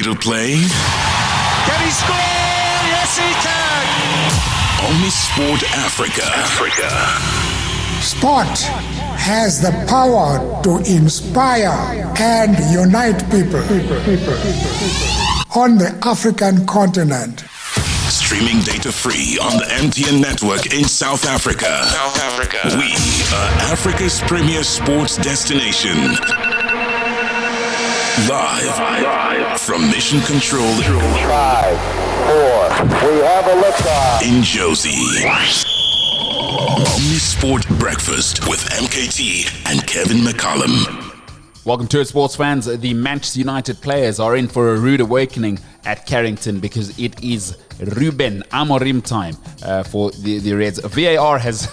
to play? Can he score? Yes, he can! Omnisport Africa. Sport has the power to inspire and unite people on the African continent. Streaming data free on the MTN network in South Africa. We are Africa's premier sports destination. Live from Mission Control 5, 4, we have a liftoff in Josie. Omnisport Breakfast with MKT and Kevin McCallum. Welcome to it, sports fans. The Manchester United players are in for a rude awakening at Carrington because it is Ruben Amorim time for the Reds. VAR has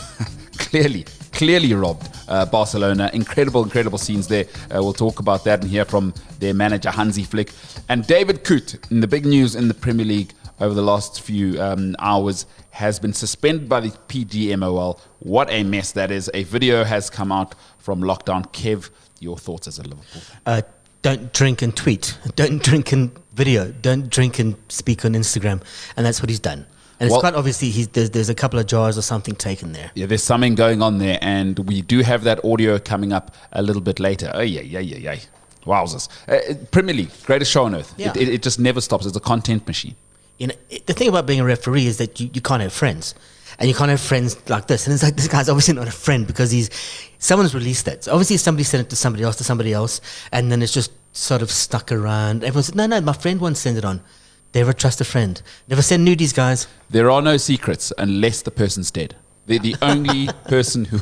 clearly robbed Barcelona. Incredible scenes there. We'll talk about that and hear from their manager Hansi Flick. And David Coote, in the big news in the Premier League over the last few hours, has been suspended by the PGMOL. What a mess that is. A video has come out from lockdown. Kev, your thoughts as a Liverpool fan? Don't drink and tweet. Don't drink and video. Don't drink and speak on Instagram. And that's what he's done. And it's quite obviously there's a couple of jars or something taken there. Yeah, there's something going on there, and we do have that audio coming up a little bit later. Oh, yeah. Wowzers. Premier League, greatest show on earth. Yeah. It just never stops. It's a content machine. You know, the thing about being a referee is that you can't have friends. And you can't have friends like this. And it's like, this guy's obviously not a friend because someone's released that. So obviously somebody sent it to somebody else, and then it's just sort of stuck around. Everyone said, no, my friend won't send it on. Never trust a friend. Never send nudies, guys. There are no secrets unless the person's dead. They're the only person who...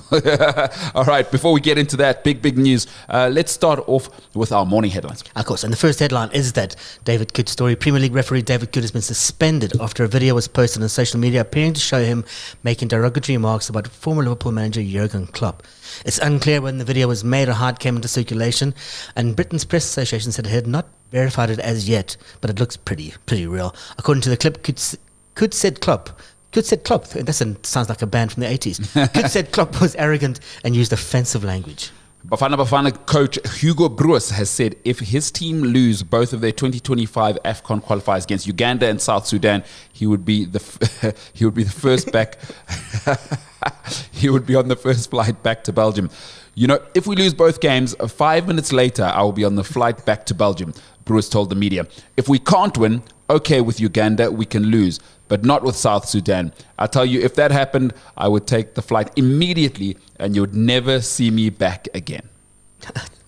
All right, before we get into that, big news, let's start off with our morning headlines. Of course, and the first headline is that David Coote story. Premier League referee David Coote has been suspended after a video was posted on social media appearing to show him making derogatory remarks about former Liverpool manager Jurgen Klopp. It's unclear when the video was made or how it came into circulation, and Britain's Press Association said it had not verified it as yet, but it looks pretty real. According to the clip, Coote said Klopp. That sounds like a band from the 80s. Coote said Klopp was arrogant and used offensive language. Bafana coach Hugo Broos has said if his team lose both of their 2025 AFCON qualifiers against Uganda and South Sudan, he would be the first back. He would be on the first flight back to Belgium. You know, if we lose both games, 5 minutes later, I will be on the flight back to Belgium, Broos told the media. If we can't win, okay, with Uganda, we can lose, but not with South Sudan. I tell you, if that happened, I would take the flight immediately and you would never see me back again.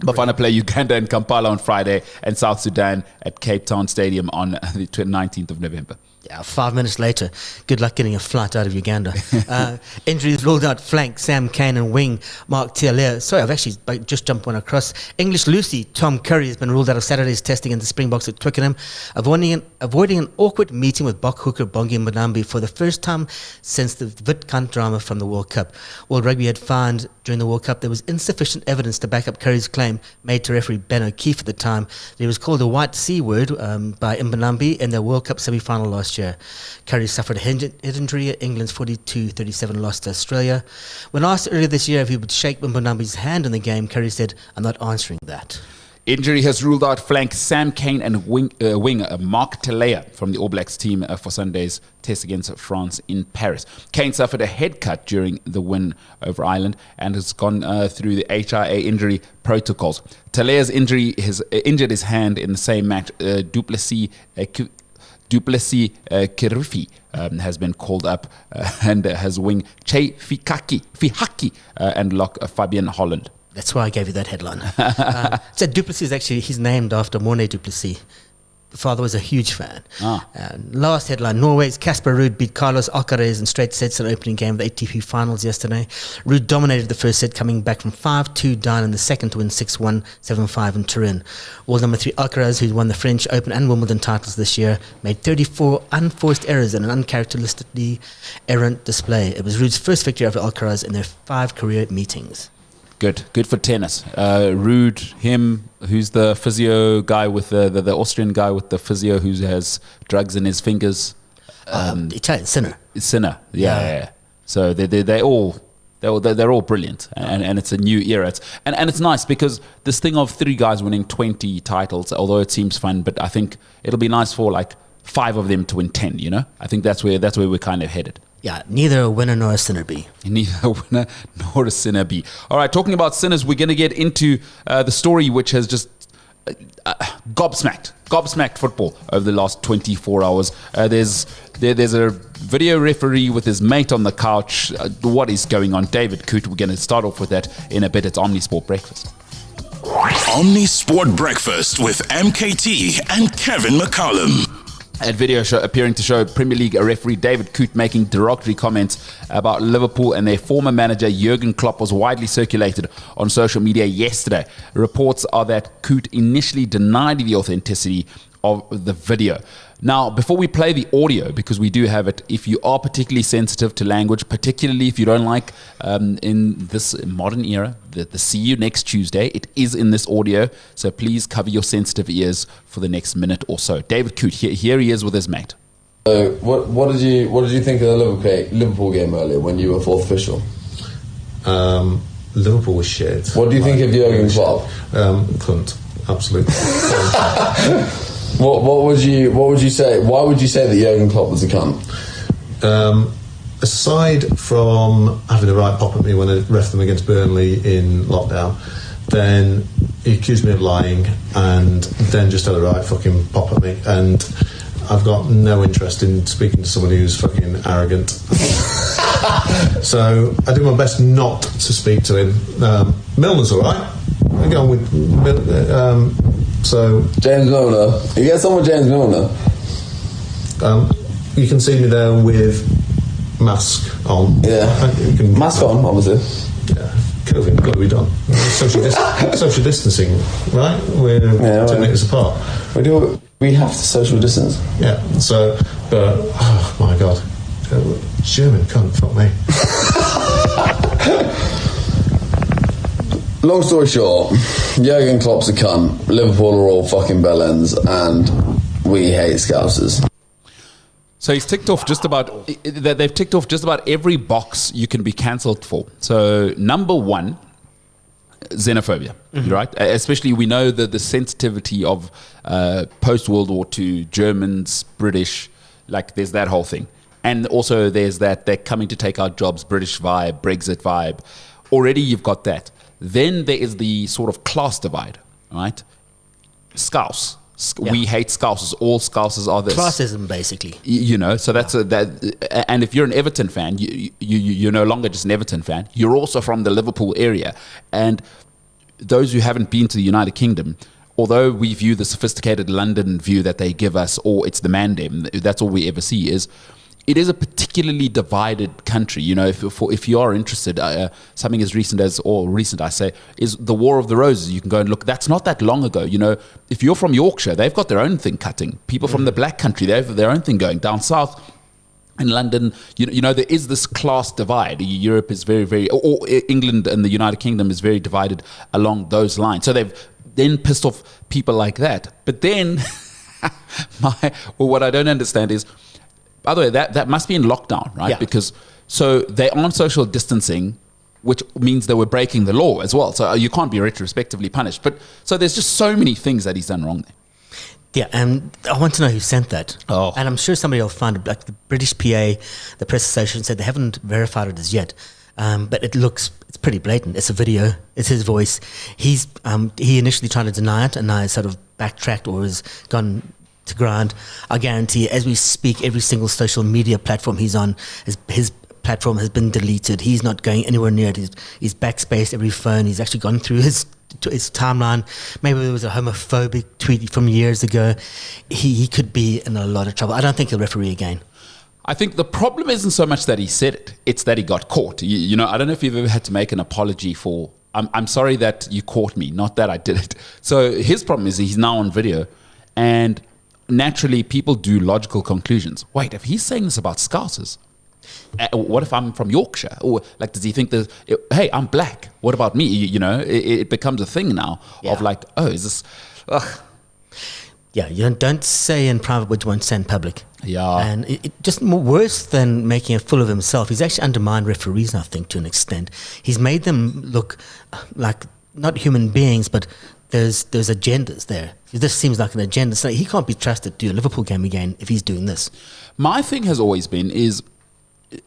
Bafana play Uganda in Kampala on Friday and South Sudan at Cape Town Stadium on the 19th of November. Yeah, 5 minutes later, good luck getting a flight out of Uganda. Injuries ruled out flank Sam Cane and wing Mark Tialea. Sorry, I've actually just jumped one across. English Lucy Tom Curry has been ruled out of Saturday's testing in the Springboks at Twickenham, avoiding an awkward meeting with Bok hooker Bongi Mbonambi for the first time since the Witkamp drama from the World Cup. World Rugby had found during the World Cup there was insufficient evidence to back up Curry's claim made to referee Ben O'Keefe at the time that he was called a white C word by Mbonambi in the World Cup semi-final last year. Curry suffered a head injury at England's 42-37 loss to Australia. When asked earlier this year if he would shake Mbonambi's hand in the game, Curry said, "I'm not answering that." Injury has ruled out flank Sam Cane and winger Mark Telea from the All Blacks team for Sunday's test against France in Paris. Cane suffered a head cut during the win over Ireland and has gone through the HIA injury protocols. Telea's injury has injured his hand in the same match. Duplessis Kirifi has been called up and has wing Che Fihaki and lock Fabian Holland. That's why I gave you that headline. So Duplessis is actually, he's named after Morné Duplessis. The father was a huge fan. Last headline, Norway's Casper Ruud beat Carlos Alcaraz in straight sets in the opening game of the ATP finals yesterday. Ruud dominated the first set, coming back from 5-2 down in the second to win 6-1, 7-5 in Turin. World number 3 Alcaraz, who won the French Open and Wimbledon titles this year, made 34 unforced errors in an uncharacteristically errant display. It was Ruud's first victory over Alcaraz in their 5 career meetings. Good for tennis. Ruud, him, who's the physio guy with the Austrian guy with the physio who has drugs in his fingers. Italian, Sinner. Sinner, yeah. So they all They're all brilliant, and it's a new era. And it's nice because this thing of 3 guys winning 20 titles, although it seems fun, but I think it'll be nice for like 5 of them to win 10. You know, I think that's where we're kind of headed. Yeah, neither a winner nor a sinner be. Neither a winner nor a sinner be. All right, talking about sinners, we're going to get into the story which has just gobsmacked football over the last 24 hours. There's a video referee with his mate on the couch. What is going on? David Coote, we're going to start off with that in a bit. It's Omnisport Breakfast. Omnisport Breakfast with MKT and Kevin McCallum. That video appearing to show Premier League referee David Coote making derogatory comments about Liverpool and their former manager Jurgen Klopp was widely circulated on social media yesterday. Reports are that Coote initially denied the authenticity of the video. Now, before we play the audio, because we do have it, if you are particularly sensitive to language, particularly if you don't like in this modern era, the see you next Tuesday, it is in this audio, so please cover your sensitive ears for the next minute or so. David Coote, here he is with his mate. So, what did you think of the Liverpool game earlier when you were fourth official? Liverpool was shit. What do you think of Jurgen Klopp? Cunt, absolutely. What would you say? Why would you say that Jurgen Klopp was a cunt? Aside from having a right pop at me when I ref them against Burnley in lockdown, then he accused me of lying, and then just had a right fucking pop at me. And I've got no interest in speaking to someone who's fucking arrogant. So I do my best not to speak to him. Milner's all right. I go on with. So James Milner, you get someone James Milner. You can see me there with mask on. Yeah, mask on, obviously. Yeah, COVID, got to be done. Social distancing, right? We're 2 metres apart. We have to social distance. Yeah. So, but oh my god, German cunt, fuck me. Long story short, Jurgen Klopp's a cunt, Liverpool are all fucking bellends, and we hate Scousers. So he's ticked off they've ticked off just about every box you can be cancelled for. So number 1, xenophobia, right? Especially we know that the sensitivity of post-World War II, Germans, British, like there's that whole thing. And also there's that they're coming to take our jobs, British vibe, Brexit vibe. Already you've got that. Then there is the sort of class divide, right? Scouse. We hate Scousers. All Scousers are this. Classism, basically. You know, so that's that. And if you're an Everton fan, you're no longer just an Everton fan. You're also from the Liverpool area. And those who haven't been to the United Kingdom, although we view the sophisticated London view that they give us, or it's the mandem, that's all we ever see, it is a particularly divided country. You know, if you are interested, something as recent I say, is the War of the Roses. You can go and look. That's not that long ago. You know, if you're from Yorkshire, they've got their own thing cutting. People from the Black Country, they have their own thing going. Down south in London, you know, there is this class divide. Europe is very, very, or England and the United Kingdom is very divided along those lines. So they've then pissed off people like that. But then, what I don't understand is, by the way, that must be in lockdown, right? Yeah. Because so they aren't social distancing, which means they were breaking the law as well. So you can't be retrospectively punished. But so there's just so many things that he's done wrong there. Yeah, and I want to know who sent that. Oh. And I'm sure somebody will find it. Like the British PA, the press association said they haven't verified it as yet. But it's pretty blatant. It's a video. It's his voice. He initially tried to deny it, and now has sort of backtracked or has gone to ground. I guarantee as we speak, every single social media platform he's on, his platform has been deleted. He's not going anywhere near it. He's backspaced every phone. He's actually gone through his timeline. Maybe there was a homophobic tweet from years ago. He could be in a lot of trouble. I don't think he'll referee again. I think the problem isn't so much that he said it, it's that he got caught. You know, I don't know if you've ever had to make an apology for, I'm sorry that you caught me, not that I did it. So his problem is he's now on video, and naturally people do logical conclusions. Wait, if he's saying this about Scousers, what if I'm from Yorkshire? Or like, does he think that, hey, I'm black, what about me? You know, it becomes a thing now of like, oh, is this, ugh. Yeah, you don't say in private what you won't say in public. Yeah. And it just more worse than making a fool of himself. He's actually undermined referees, I think, to an extent. He's made them look like not human beings, but there's agendas there. This seems like an agenda. So he can't be trusted to do a Liverpool game again if he's doing this. My thing has always been is,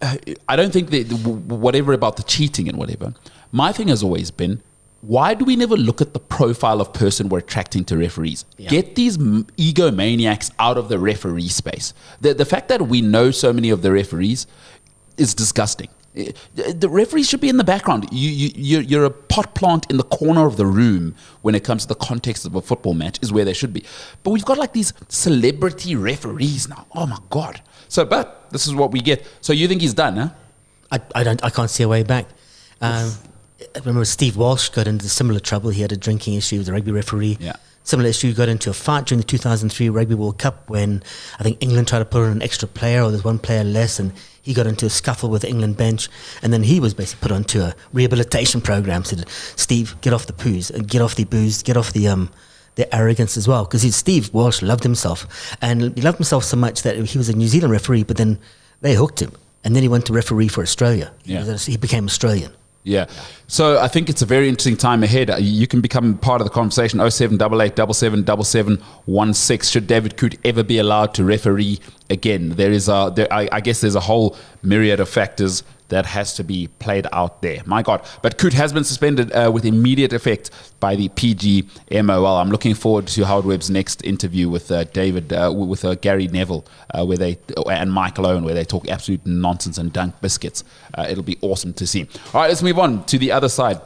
I don't think that whatever about the cheating and whatever, my thing has always been, why do we never look at the profile of person we're attracting to referees? Yeah. Get these egomaniacs out of the referee space. The fact that we know so many of the referees is disgusting. The referees should be in the background. You're a pot plant in the corner of the room when it comes to the context of a football match is where they should be. But we've got like these celebrity referees now. Oh my God. So, but this is what we get. So you think he's done, huh? I can't see a way back. I remember Steve Walsh got into similar trouble. He had a drinking issue with a rugby referee. Yeah. Similar issue, got into a fight during the 2003 Rugby World Cup when I think England tried to put in an extra player, or there's one player less, and he got into a scuffle with the England bench, and then he was basically put onto a rehabilitation program. Said, Steve, get off the poos, and get off the booze, get off the arrogance as well. Because Steve Walsh loved himself, and he loved himself so much that he was a New Zealand referee, but then they hooked him, and then he went to referee for Australia. Yeah. He became Australian. Yeah. So I think it's a very interesting time ahead. You can become part of the conversation. 0788 777716. Should David Coote ever be allowed to referee again? I guess there's a whole myriad of factors that has to be played out there. My God. But Coote has been suspended with immediate effect by the PGMOL. I'm looking forward to Howard Webb's next interview with Gary Neville and Michael Owen, where they talk absolute nonsense and dunk biscuits. It'll be awesome to see. All right, let's move on to the other side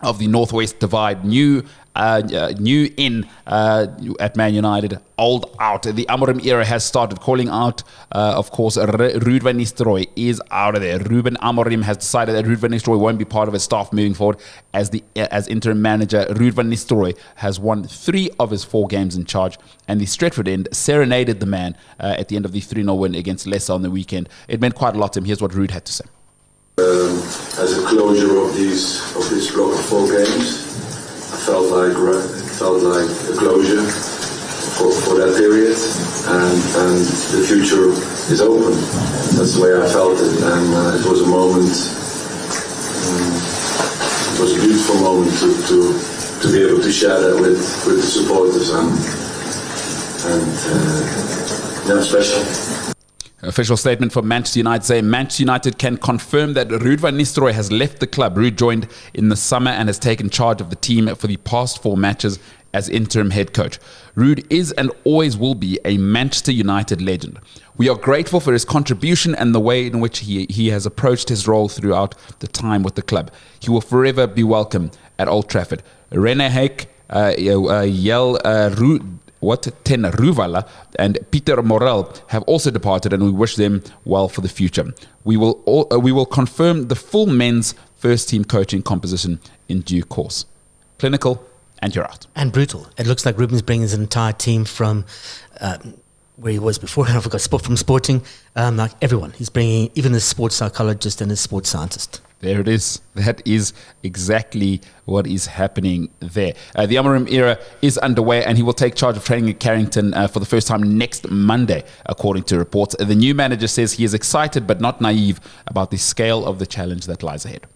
of the Northwest divide. New in at Man United, old out. The Amorim era has started. Calling out, of course, Ruud van Nistelrooy is out of there. Ruben Amorim has decided that Ruud van Nistelrooy won't be part of his staff moving forward as interim manager. Ruud van Nistelrooy has won 3 of his 4 games in charge, and the Stretford end serenaded the man at the end of the 3-0 win against Leicester on the weekend. It meant quite a lot to him. Here's what Ruud had to say. As a closure of this block of 4 games, I felt like a closure for that period, and the future is open. That's the way I felt it, and it was a moment. It was a beautiful moment to be able to share that with the supporters, and special. Official statement from Manchester United saying Manchester United can confirm that Ruud van Nistelrooy has left the club. Ruud joined in the summer and has taken charge of the team for the past 4 matches as interim head coach. Ruud is and always will be a Manchester United legend. We are grateful for his contribution and the way in which he has approached his role throughout the time with the club. He will forever be welcome at Old Trafford. Rene Haak, Ten Ruvala and Peter Morel have also departed, and we wish them well for the future. We will confirm the full men's first team coaching composition in due course. Clinical, and you're out. And brutal. It looks like Ruben's bringing his entire team from where he was before. I forgot, from Sporting. Like everyone, he's bringing even the sports psychologist and the sports scientist. There it is. That is exactly what is happening there. The Amorim era is underway, and he will take charge of training at Carrington for the first time next Monday, according to reports. The new manager says he is excited but not naive about the scale of the challenge that lies ahead.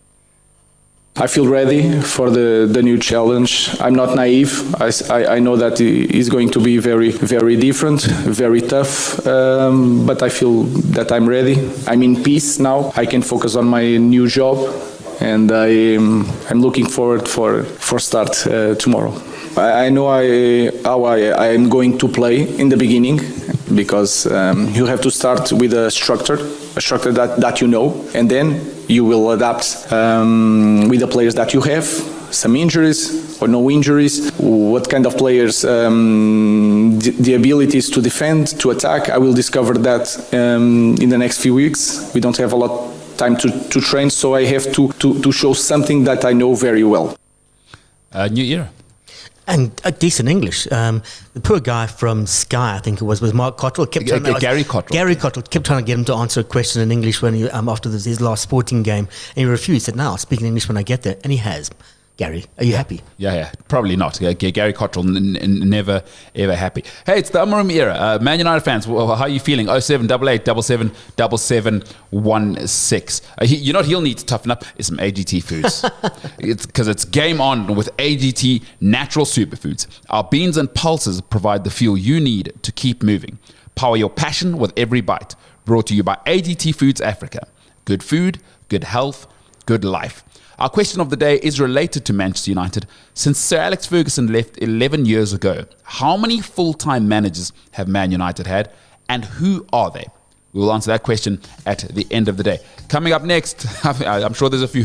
I feel ready for the new challenge. I'm not naive. I know that it's going to be very, very different, very tough, but I feel that I'm ready. I'm in peace now. I can focus on my new job, and I'm looking forward for start tomorrow. I know how I am going to play in the beginning, because you have to start with a structure that you know, and then you will adapt with the players that you have, some injuries or no injuries, what kind of players, the abilities to defend, to attack. I will discover that in the next few weeks. We don't have a lot of time to train, so I have to show something that I know very well. New era. And decent English. The poor guy from Sky, I think it was Mark Cottrell. Gary Cottrell. Gary Cottrell kept trying to get him to answer a question in English when he, after his last Sporting game, and he refused. He said, "No, I'll speak in English when I get there," and he has. Gary, are you happy? Yeah, probably not. Yeah, Gary Cottrell, never, ever happy. Hey, it's the Amarim era. Man United fans, how are you feeling? 0788 777716. You know what he'll need to toughen up is some AGT foods. Because it's game on with AGT natural superfoods. Our beans and pulses provide the fuel you need to keep moving. Power your passion with every bite. Brought to you by AGT Foods Africa. Good food, good health, good life. Our question of the day is related to Manchester United. Since Sir Alex Ferguson left 11 years ago, how many full-time managers have Man United had, and who are they? We will answer that question at the end of the day. Coming up next, I'm sure there's a few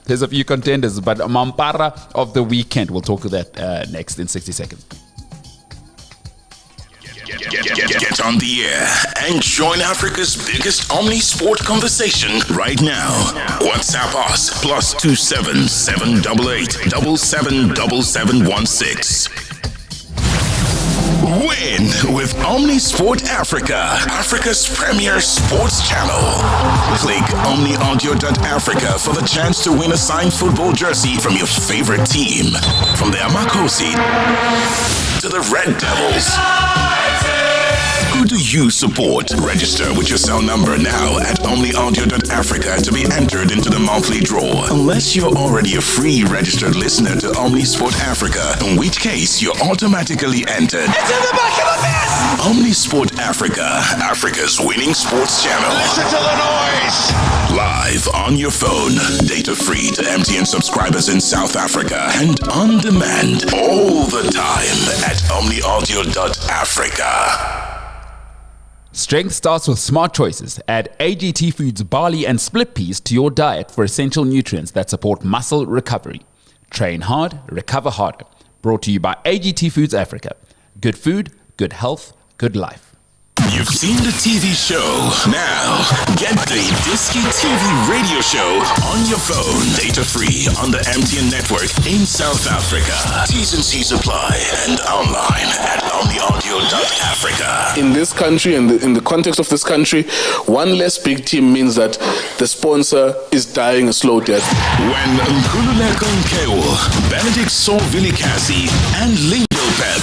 there's a few contenders, but Mampara of the weekend. We'll talk to that next in 60 seconds. Get on the air and join Africa's biggest Omnisport conversation right now. WhatsApp us +27 788 777716. Win with Omnisport Africa, Africa's premier sports channel. Click omniaudio.africa for the chance to win a signed football jersey from your favorite team. From the Amakosi to the Red Devils. Who do you support? Register with your cell number now at omniaudio.africa to be entered into the monthly draw. Unless you're already a free registered listener to Omnisport Africa, in which case you're automatically entered. It's in the back of the net! Omnisport Africa, Africa's winning sports channel. Listen to the noise! Live on your phone, data free to MTN subscribers in South Africa, and on demand all the time at omniaudio.africa. Strength starts with smart choices. Add AGT Foods barley and split peas to your diet for essential nutrients that support muscle recovery. Train hard, recover harder. Brought to you by AGT Foods Africa. Good food, good health, good life. You've seen the TV show. Now, get the Disky TV radio show on your phone. Data free on the MTN network in South Africa. T's and C's apply and online at omniaudio.africa. In this country, and in the context of this country, one less big team means that the sponsor is dying a slow death. When Nkululeko Nkewo, Benedict Villikasi, and Lingo Pep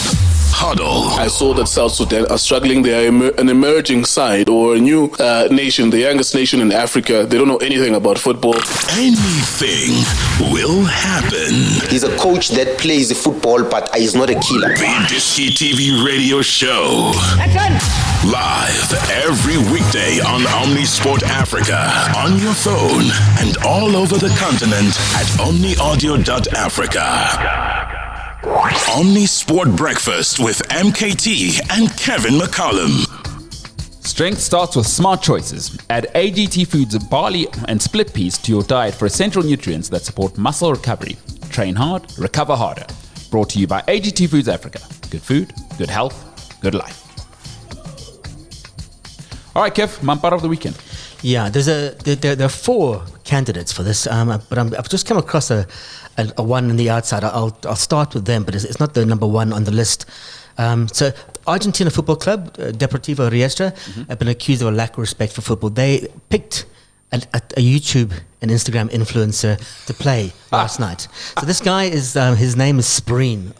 huddle. I saw that South Sudan are struggling. They are an emerging side or a new nation, the youngest nation in Africa. They don't know anything about football. Anything will happen. He's a coach that plays the football, but he's not a killer. The Disky TV radio show. Live every weekday on Omnisport Africa, on your phone, and all over the continent at omniaudio.africa. Omnisport Breakfast with MKT and Kevin McCallum. Strength starts with smart choices. Add AGT Foods barley and split peas to your diet for essential nutrients that support muscle recovery. Train hard, recover harder. Brought to you by AGT Foods Africa. Good food, good health, good life. All right, Kev, Mampara of the weekend. Yeah, there are four candidates for this, but I've just come across a one on the outside. I'll start with them, but it's not the number one on the list. So Argentina Football Club, Deportivo Riestra, have been accused of a lack of respect for football. They picked a YouTube and Instagram influencer to play last night. So this guy is his name is Spreen.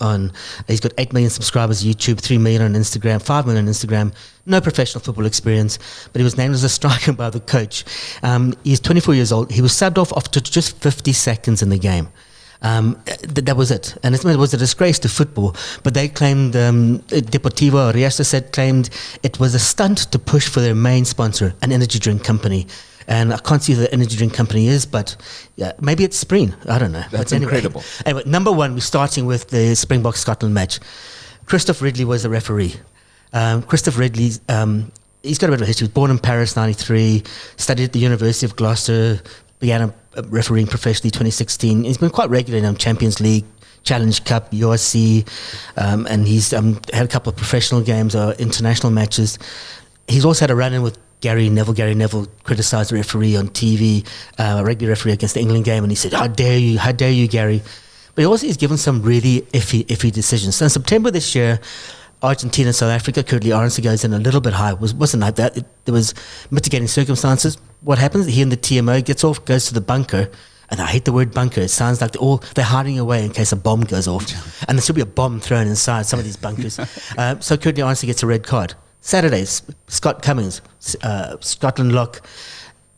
He's got 8 million subscribers on YouTube, 3 million on Instagram, 5 million on Instagram. No professional football experience, but he was named as a striker by the coach. He's 24 years old. He was subbed off after just 50 seconds in the game. That was it, and it was a disgrace to football. But they claimed, Deportivo Riestra claimed it was a stunt to push for their main sponsor, an energy drink company. And I can't see who the energy drink company is, but yeah, maybe it's Spreen. I don't know. That's incredible. Anyway, number one, we're starting with the Springbok Scotland match. Christoph Ridley was the referee. Christoph Ridley, he's got a bit of a history. He was born in Paris, 93, studied at the University of Gloucester, began refereeing professionally 2016. He's been quite regular in Champions League, Challenge Cup, URC, and he's had a couple of professional games or international matches. He's also had a run-in with Gary Neville. Gary Neville criticised the referee on TV, rugby referee against the England game, and he said, how dare you, Gary? But he also has given some really iffy decisions. So in September this year, Argentina, South Africa, currently Arendse goes in a little bit high. Wasn't like that. There was mitigating circumstances. What happens? He and the TMO gets off, goes to the bunker, And I hate the word bunker. It sounds like they're hiding away in case a bomb goes off. And there should be a bomb thrown inside some of these bunkers. So Courtney honestly gets a red card. Saturdays, Scott Cummings, Scotland lock.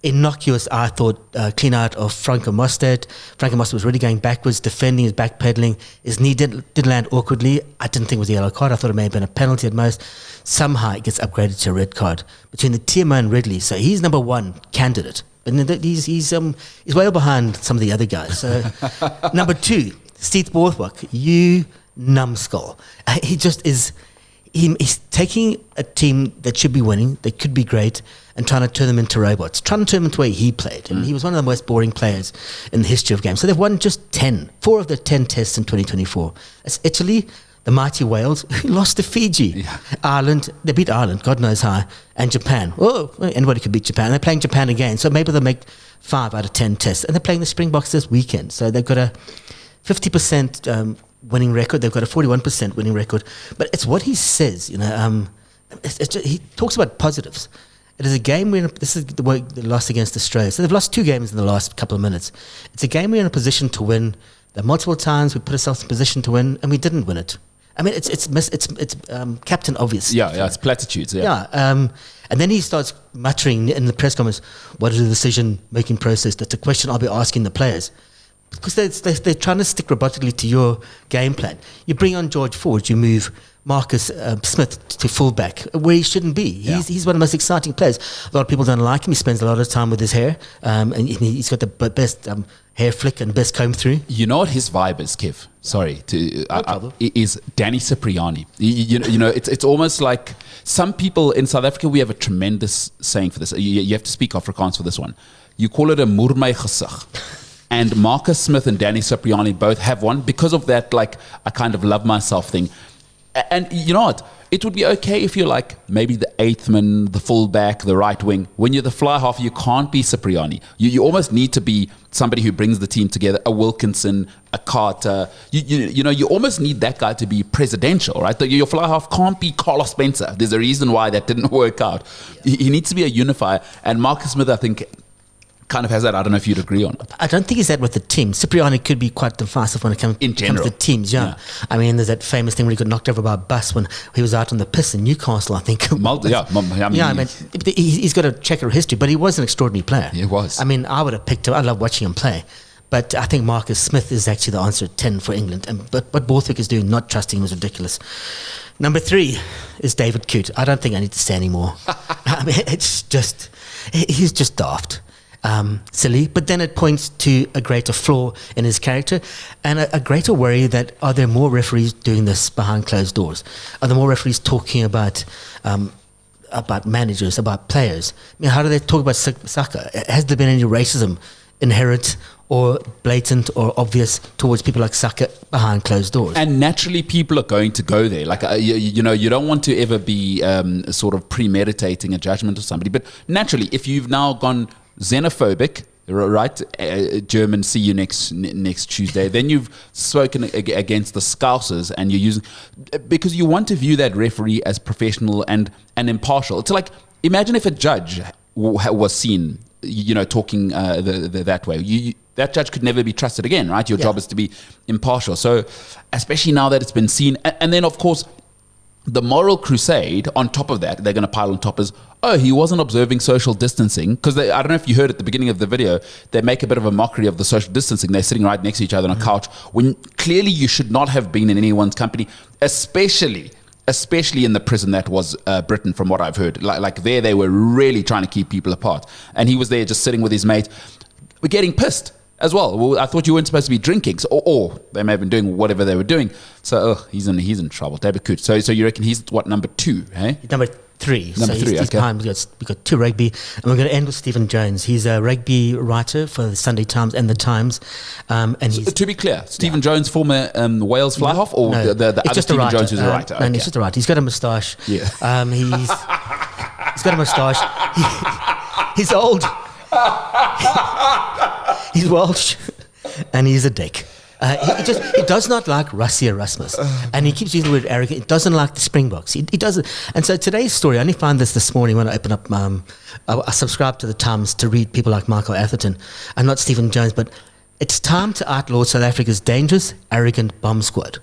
Innocuous, I thought, clean out of Franco Mostert. Franco Mostert was really going backwards, defending, his backpedaling. His knee did land awkwardly. I didn't think it was a yellow card. I thought it may have been a penalty at most. Somehow it gets upgraded to a red card between the TMO and Ridley. So he's number one candidate. But he's well behind some of the other guys. So number two, Steve Borthwick, you numbskull. He just is. He's taking a team that should be winning, that could be great, and trying to turn them into robots, trying to turn them into the way he played. And he was one of the most boring players in the history of games. So they've won just 4 of the 10 tests in 2024. That's Italy, the mighty Wales, who lost to Fiji. Yeah. Ireland, they beat Ireland, God knows how, and Japan. Oh, anybody could beat Japan. They're playing Japan again, so maybe they'll make 5 out of 10 tests. And they're playing the Springboks this weekend. So they've got a 50% winning record. They've got a 41% winning record. But it's what he says, you know. He talks about positives. It is a game where this is the loss against Australia. So they've lost 2 games in the last couple of minutes. It's a game we're in a position to win. There are multiple times we put ourselves in position to win, and we didn't win it. I mean, it's Captain Obvious. Yeah, it's platitudes. Yeah. And then he starts muttering in the press conference, "What is the decision-making process?" That's a question I'll be asking the players. Because they're trying to stick robotically to your game plan. You bring on George Ford, you move Marcus Smith to fullback, where he shouldn't be. He's one of the most exciting players. A lot of people don't like him. He spends a lot of time with his hair, and he's got the best hair flick and best comb through. You know what his vibe is, Kev? Sorry, is Danny Cipriani. You know, it's almost like some people in South Africa. We have a tremendous saying for this. You have to speak Afrikaans for this one. You call it a moermei gesig. And Marcus Smith and Danny Cipriani both have one because of that, like, I kind of love myself thing. And you know what? It would be okay if you're like maybe the 8th man, the fullback, the right wing. When you're the fly half, you can't be Cipriani. You almost need to be somebody who brings the team together, a Wilkinson, a Carter. You know, you almost need that guy to be presidential, right? Your fly half can't be Carlos Spencer. There's a reason why that didn't work out. He needs to be a unifier. And Marcus Smith, I think, kind of has that. I don't know if you'd agree on it. I don't think he's that with the team. Cipriani could be quite divisive when it comes to teams, yeah. I mean, there's that famous thing where he got knocked over by a bus when he was out on the piss in Newcastle, I think. He's got a checker history, but he was an extraordinary player. He was. I mean, I would have picked him. I love watching him play. But I think Marcus Smith is actually the answer at 10 for England. But what Borthwick is doing, not trusting him, is ridiculous. Number 3 is David Coote. I don't think I need to say anymore. I mean, it's just, he's just daft. Silly, but then it points to a greater flaw in his character and a greater worry that are there more referees doing this behind closed doors? Are there more referees talking about managers, about players? I mean, how do they talk about soccer? Has there been any racism inherent or blatant or obvious towards people like Saka behind closed doors? And naturally people are going to go there. Like, you know, you don't want to ever be sort of premeditating a judgment of somebody, but naturally if you've now gone xenophobic, right? German, see you next Tuesday. Then you've spoken against the Scousers, and you're using because you want to view that referee as professional and impartial. It's like, imagine if a judge was seen, you know, talking that way. That judge could never be trusted again, right? Your job is to be impartial. So, especially now that it's been seen, and then of course, the moral crusade on top of that, they're going to pile on top is, oh, he wasn't observing social distancing. Because I don't know if you heard at the beginning of the video, they make a bit of a mockery of the social distancing. They're sitting right next to each other on a couch when clearly you should not have been in anyone's company, especially in the prison that was Britain, from what I've heard. Like there, they were really trying to keep people apart. And he was there just sitting with his mate. We're getting pissed as well. I thought you weren't supposed to be drinking, or they may have been doing whatever they were doing. So he's in trouble. David Coote. So you reckon he's what, number 2? Hey, number 3. Number 3. He's behind. We've got 2 rugby, and we're going to end with Stephen Jones. He's a rugby writer for the Sunday Times and the Times. And he's, to be clear, Stephen Jones, former Wales fly half, or the other Stephen Jones who's a writer. No, he's just a writer. He's got a moustache. Yeah, he's got a moustache. He's old. He's Welsh. And he's a dick. He does not like Rassie Erasmus, and he keeps using the word arrogant. He doesn't like the Springboks. He doesn't. And so today's story, I only found this morning when I opened up. I subscribed to the Times to read people like Michael Atherton, and not Stephen Jones, but It's time to outlaw South Africa's dangerous, arrogant bomb squad.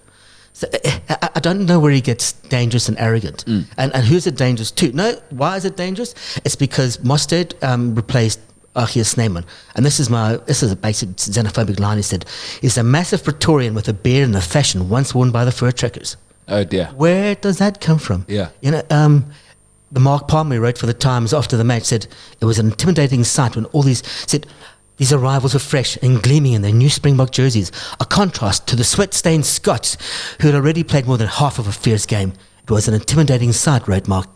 So I don't know where he gets dangerous and arrogant. And who's it dangerous to? No, why is it dangerous? It's because Mostert replaced Achilles Snyman. And this is a basic xenophobic line. He said, he's a massive Praetorian with a beard and a fashion once worn by the fur trackers. Oh dear. Where does that come from? Yeah. You know, the Mark Palmer wrote for the Times after the match, said it was an intimidating sight when all these arrivals were fresh and gleaming in their new Springbok jerseys, a contrast to the sweat-stained Scots who had already played more than half of a fierce game. It was an intimidating sight, wrote Mark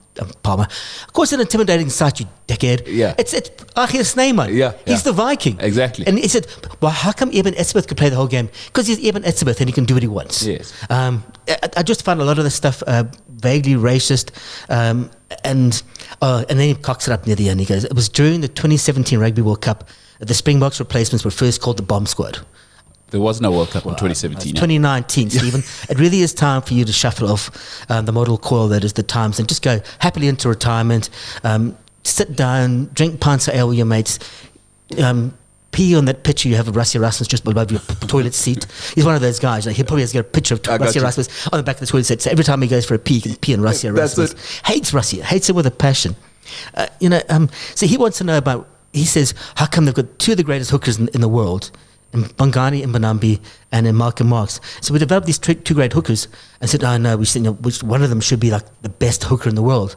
Palmer. Of course, an intimidating sight, you dickhead. Yeah. It's Achilles Snyman. Yeah. He's the Viking. Exactly. And he said, well, how come Eben Etzebeth could play the whole game? Because he's Eben Etzebeth and he can do what he wants. Yes. I just found a lot of this stuff vaguely racist. And then he cocks it up near the end. He goes, it was during the 2017 Rugby World Cup that the Springboks replacements were first called the Bomb Squad. There was no World Cup in 2017. 2019, Stephen. It really is time for you to shuffle off the model coil that is the Times and just go happily into retirement. Sit down, drink pints of ale with your mates, pee on that picture you have of Rassie Erasmus just above your toilet seat. He's one of those guys. Like, he probably has got a picture of Rassie Erasmus on the back of the toilet seat. So every time he goes for a pee, he can pee on Rassie Erasmus. Hates Rassie, hates him with a passion. So he wants to know about. He says, how come they've got two of the greatest hookers in the world, in Bongani and Mbonambi and in Malcolm Marx. So we developed these two great hookers and said, we said, which one of them should be like the best hooker in the world.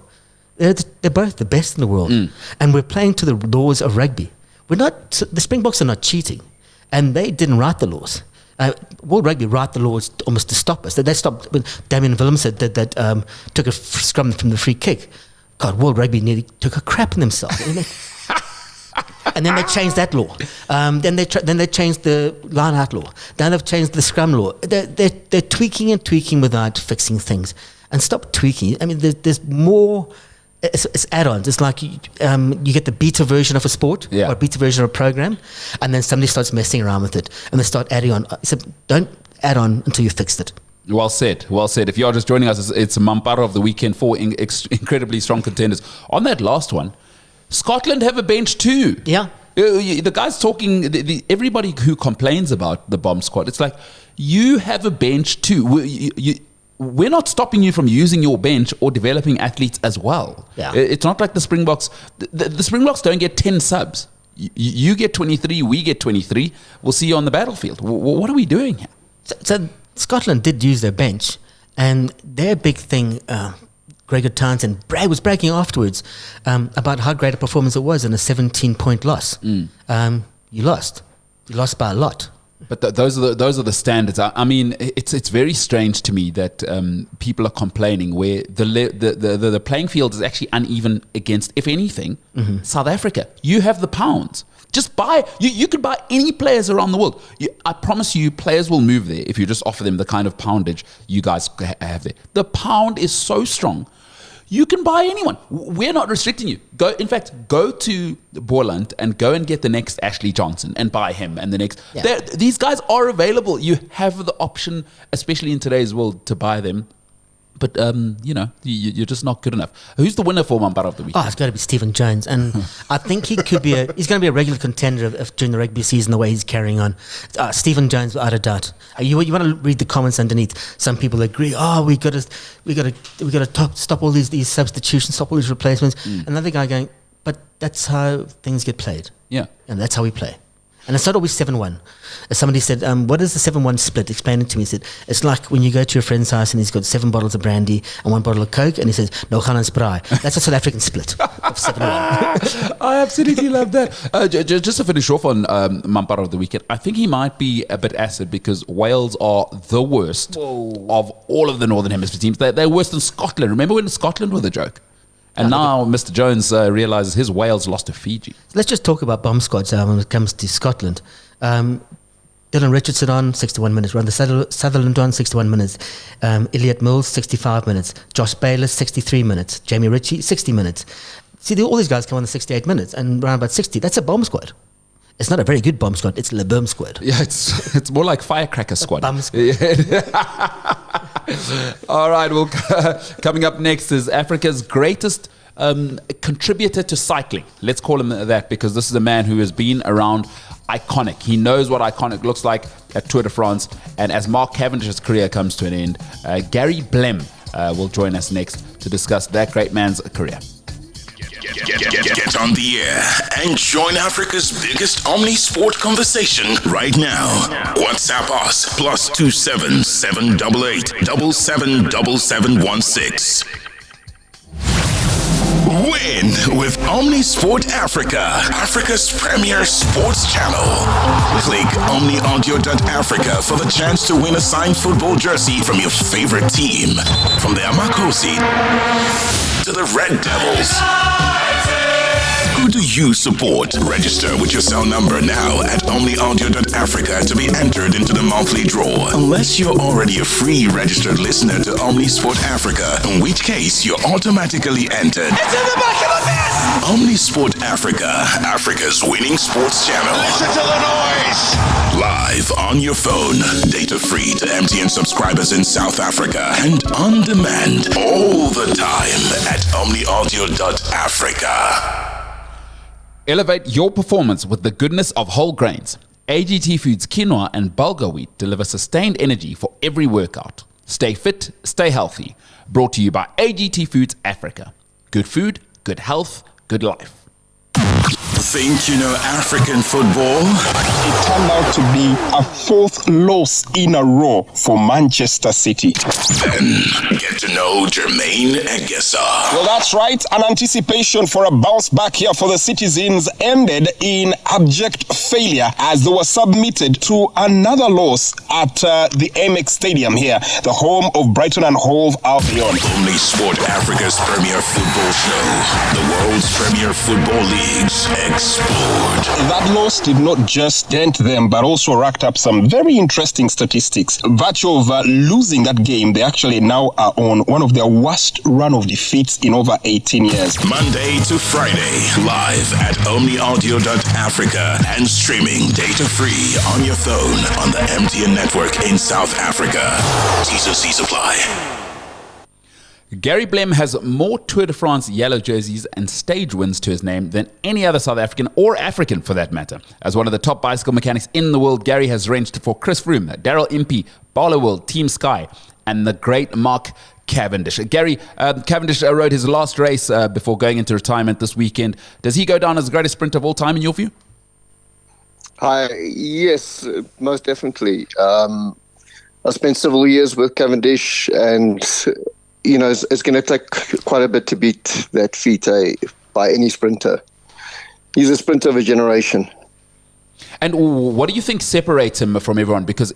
They're both the best in the world. And we're playing to the laws of rugby. The Springboks are not cheating. And they didn't write the laws. World Rugby write the laws almost to stop us. They stopped when Damien Willems that took a scrum from the free kick. God, World Rugby nearly took a crap on themselves. And then they changed that law. Then they changed the line-out law. Then they've changed the scrum law. They're tweaking and tweaking without fixing things. And stop tweaking. I mean, there's more. It's add-ons. It's like you get the beta version of a sport or a beta version of a program, and then somebody starts messing around with it, and they start adding on. So don't add on until you fixed it. Well said, well said. If you're just joining us, it's Mampara of the weekend, 4 incredibly strong contenders. On that last one, Scotland have a bench too. Yeah. The guy's talking, everybody who complains about the bomb squad, it's like, you have a bench too. We're not stopping you from using your bench or developing athletes as well. Yeah. It's not like the Springboks. The Springboks don't get 10 subs. You get 23, we get 23. We'll see you on the battlefield. What are we doing here? So Scotland did use their bench, and their big thing, Gregor Townsend was bragging afterwards about how great a performance it was in a 17-point loss. You lost by a lot. But those are the standards. I mean, it's very strange to me that people are complaining where the playing field is actually uneven against, if anything, South Africa. You have the pounds. Just buy. You could buy any players around the world. I promise you, players will move there if you just offer them the kind of poundage you guys have there. The pound is so strong. You can buy anyone. We're not restricting you. Go to Borland and go and get the next Ashley Johnson and buy him and the next. Yeah. These guys are available. You have the option, especially in today's world, to buy them. But, you're just not good enough. Who's the winner for Mampara of the week? Oh, it's got to be Stephen Jones. And I think he could be he's going to be a regular contender during the rugby season, the way he's carrying on. Stephen Jones, without a doubt. You want to read the comments underneath. Some people agree, we got to stop all these substitutions, stop all these replacements. Another guy going, but that's how things get played. Yeah. And that's how we play. And it's not always 7-1. Somebody said, what is the 7-1 split? Explain it to me. He said, it's like when you go to your friend's house and he's got 7 bottles of brandy and 1 bottle of Coke, and he says, no gaan ons braai. That's a South African split of 7-1. I absolutely love that. Just to finish off on Mampara of the weekend, I think he might be a bit acid because Wales are the worst of all of the Northern Hemisphere teams. They're worse than Scotland. Remember when Scotland were the joke? And now Mr. Jones realises his Wales lost to Fiji. Let's just talk about bomb squads when it comes to Scotland. Dylan Richardson on 61 minutes. Randy Sutherland on 61 minutes. Elliot Mills 65 minutes. Josh Bayliss 63 minutes. Jamie Ritchie 60 minutes. See, all these guys come on the 68 minutes and around about 60. That's a bomb squad. It's not a very good bomb squad. It's Le Boom squad. Yeah, it's more like Firecracker squad. Bomb squad. All right, well, coming up next is Africa's greatest contributor to cycling. Let's call him that because this is a man who has been around. iconic. He knows what iconic looks like at Tour de France. And as Mark Cavendish's career comes to an end, Gary Blem will join us next to discuss that great man's career. Get on the air and join Africa's biggest Omnisport conversation right now. WhatsApp us +27 788 777716. Win with Omnisport Africa, Africa's premier sports channel. Click omniaudio.africa for the chance to win a signed football jersey from your favorite team. From the Amakosi to the Red Devils. Who do you support? Register with your cell number now at omniaudio.africa to be entered into the monthly draw. Unless you're already a free registered listener to Omnisport Africa, in which case you're automatically entered. It's in the back of the net! Omnisport Africa, Africa's winning sports channel. Listen to the noise! Live on your phone, data free to MTN subscribers in South Africa, and on demand all the time at omniaudio.africa. Elevate your performance with the goodness of whole grains. AGT Foods quinoa and bulgur wheat deliver sustained energy for every workout. Stay fit, stay healthy. Brought to you by AGT Foods Africa. Good food, good health, good life. Think you know African football? It turned out to be a fourth loss in a row for Manchester City. Then get to know Jermaine Egesa. Well, that's right. An anticipation for a bounce back here for the Citizens ended in abject failure as they were submitted to another loss at the Amex Stadium here, the home of Brighton and Hove Albion. Omnisport Africa's premier football show. The world's premier football leagues explored. That loss did not just dent them, but also racked up some very interesting statistics. Virtue of losing that game, they actually now are on one of their worst run of defeats in over 18 years. Monday to Friday, live at omniaudio.africa and streaming data free on your phone on the MTN network in South Africa. T&C supply. Gary Blem has more Tour de France yellow jerseys and stage wins to his name than any other South African or African for that matter. As one of the top bicycle mechanics in the world, Gary has wrenched for Chris Froome, Daryl Impey, Barlow World, Team Sky, and the great Mark Cavendish. Gary, Cavendish rode his last race before going into retirement this weekend. Does he go down as the greatest sprinter of all time in your view? Yes, most definitely. I spent several years with Cavendish, and you know, it's going to take quite a bit to beat that feat by any sprinter. He's a sprinter of a generation. And what do you think separates him from everyone? Because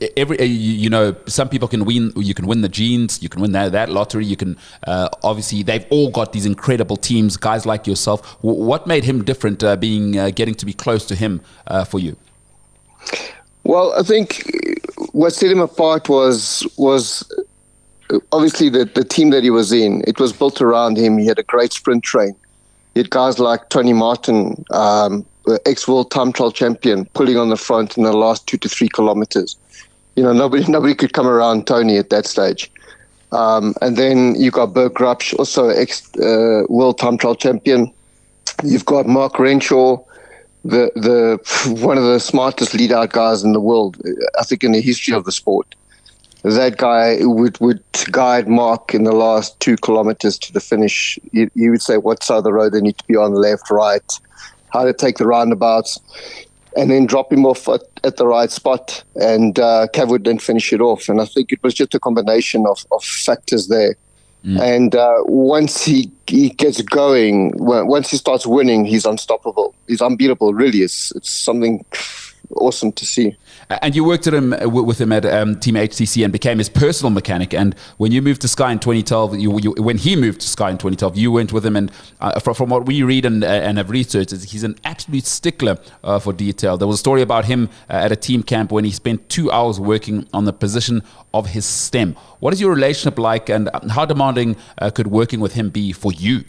some people can win. You can win the genes. You can win that lottery. You can obviously they've all got these incredible teams. Guys like yourself. What made him different? Getting to be close to him for you. Well, I think what set him apart was obviously the team that he was in. It was built around him. He had a great sprint train. He had guys like Tony Martin, ex-world time trial champion, pulling on the front in the last 2 to 3 kilometers. You know, nobody could come around Tony at that stage. And then you got Berg Grapsch, also ex-world time trial champion. You've got Mark Renshaw, the one of the smartest lead-out guys in the world, I think, in the history of the sport. That guy would guide Mark in the last 2 kilometers to the finish. He would say what side of the road they need to be on, left, right, how to take the roundabouts, and then drop him off at the right spot. And Cav would then finish it off. And I think it was just a combination of factors there. And once he gets going, once he starts winning, he's unstoppable. He's unbeatable, really. It's something awesome to see. And you worked with him at Team HTC and became his personal mechanic. And when you moved to Sky in 2012, when he moved to Sky in 2012, you went with him. And from what we read and have researched, he's an absolute stickler for detail. There was a story about him at a team camp when he spent 2 hours working on the position of his stem. What is your relationship like, and how demanding could working with him be for you?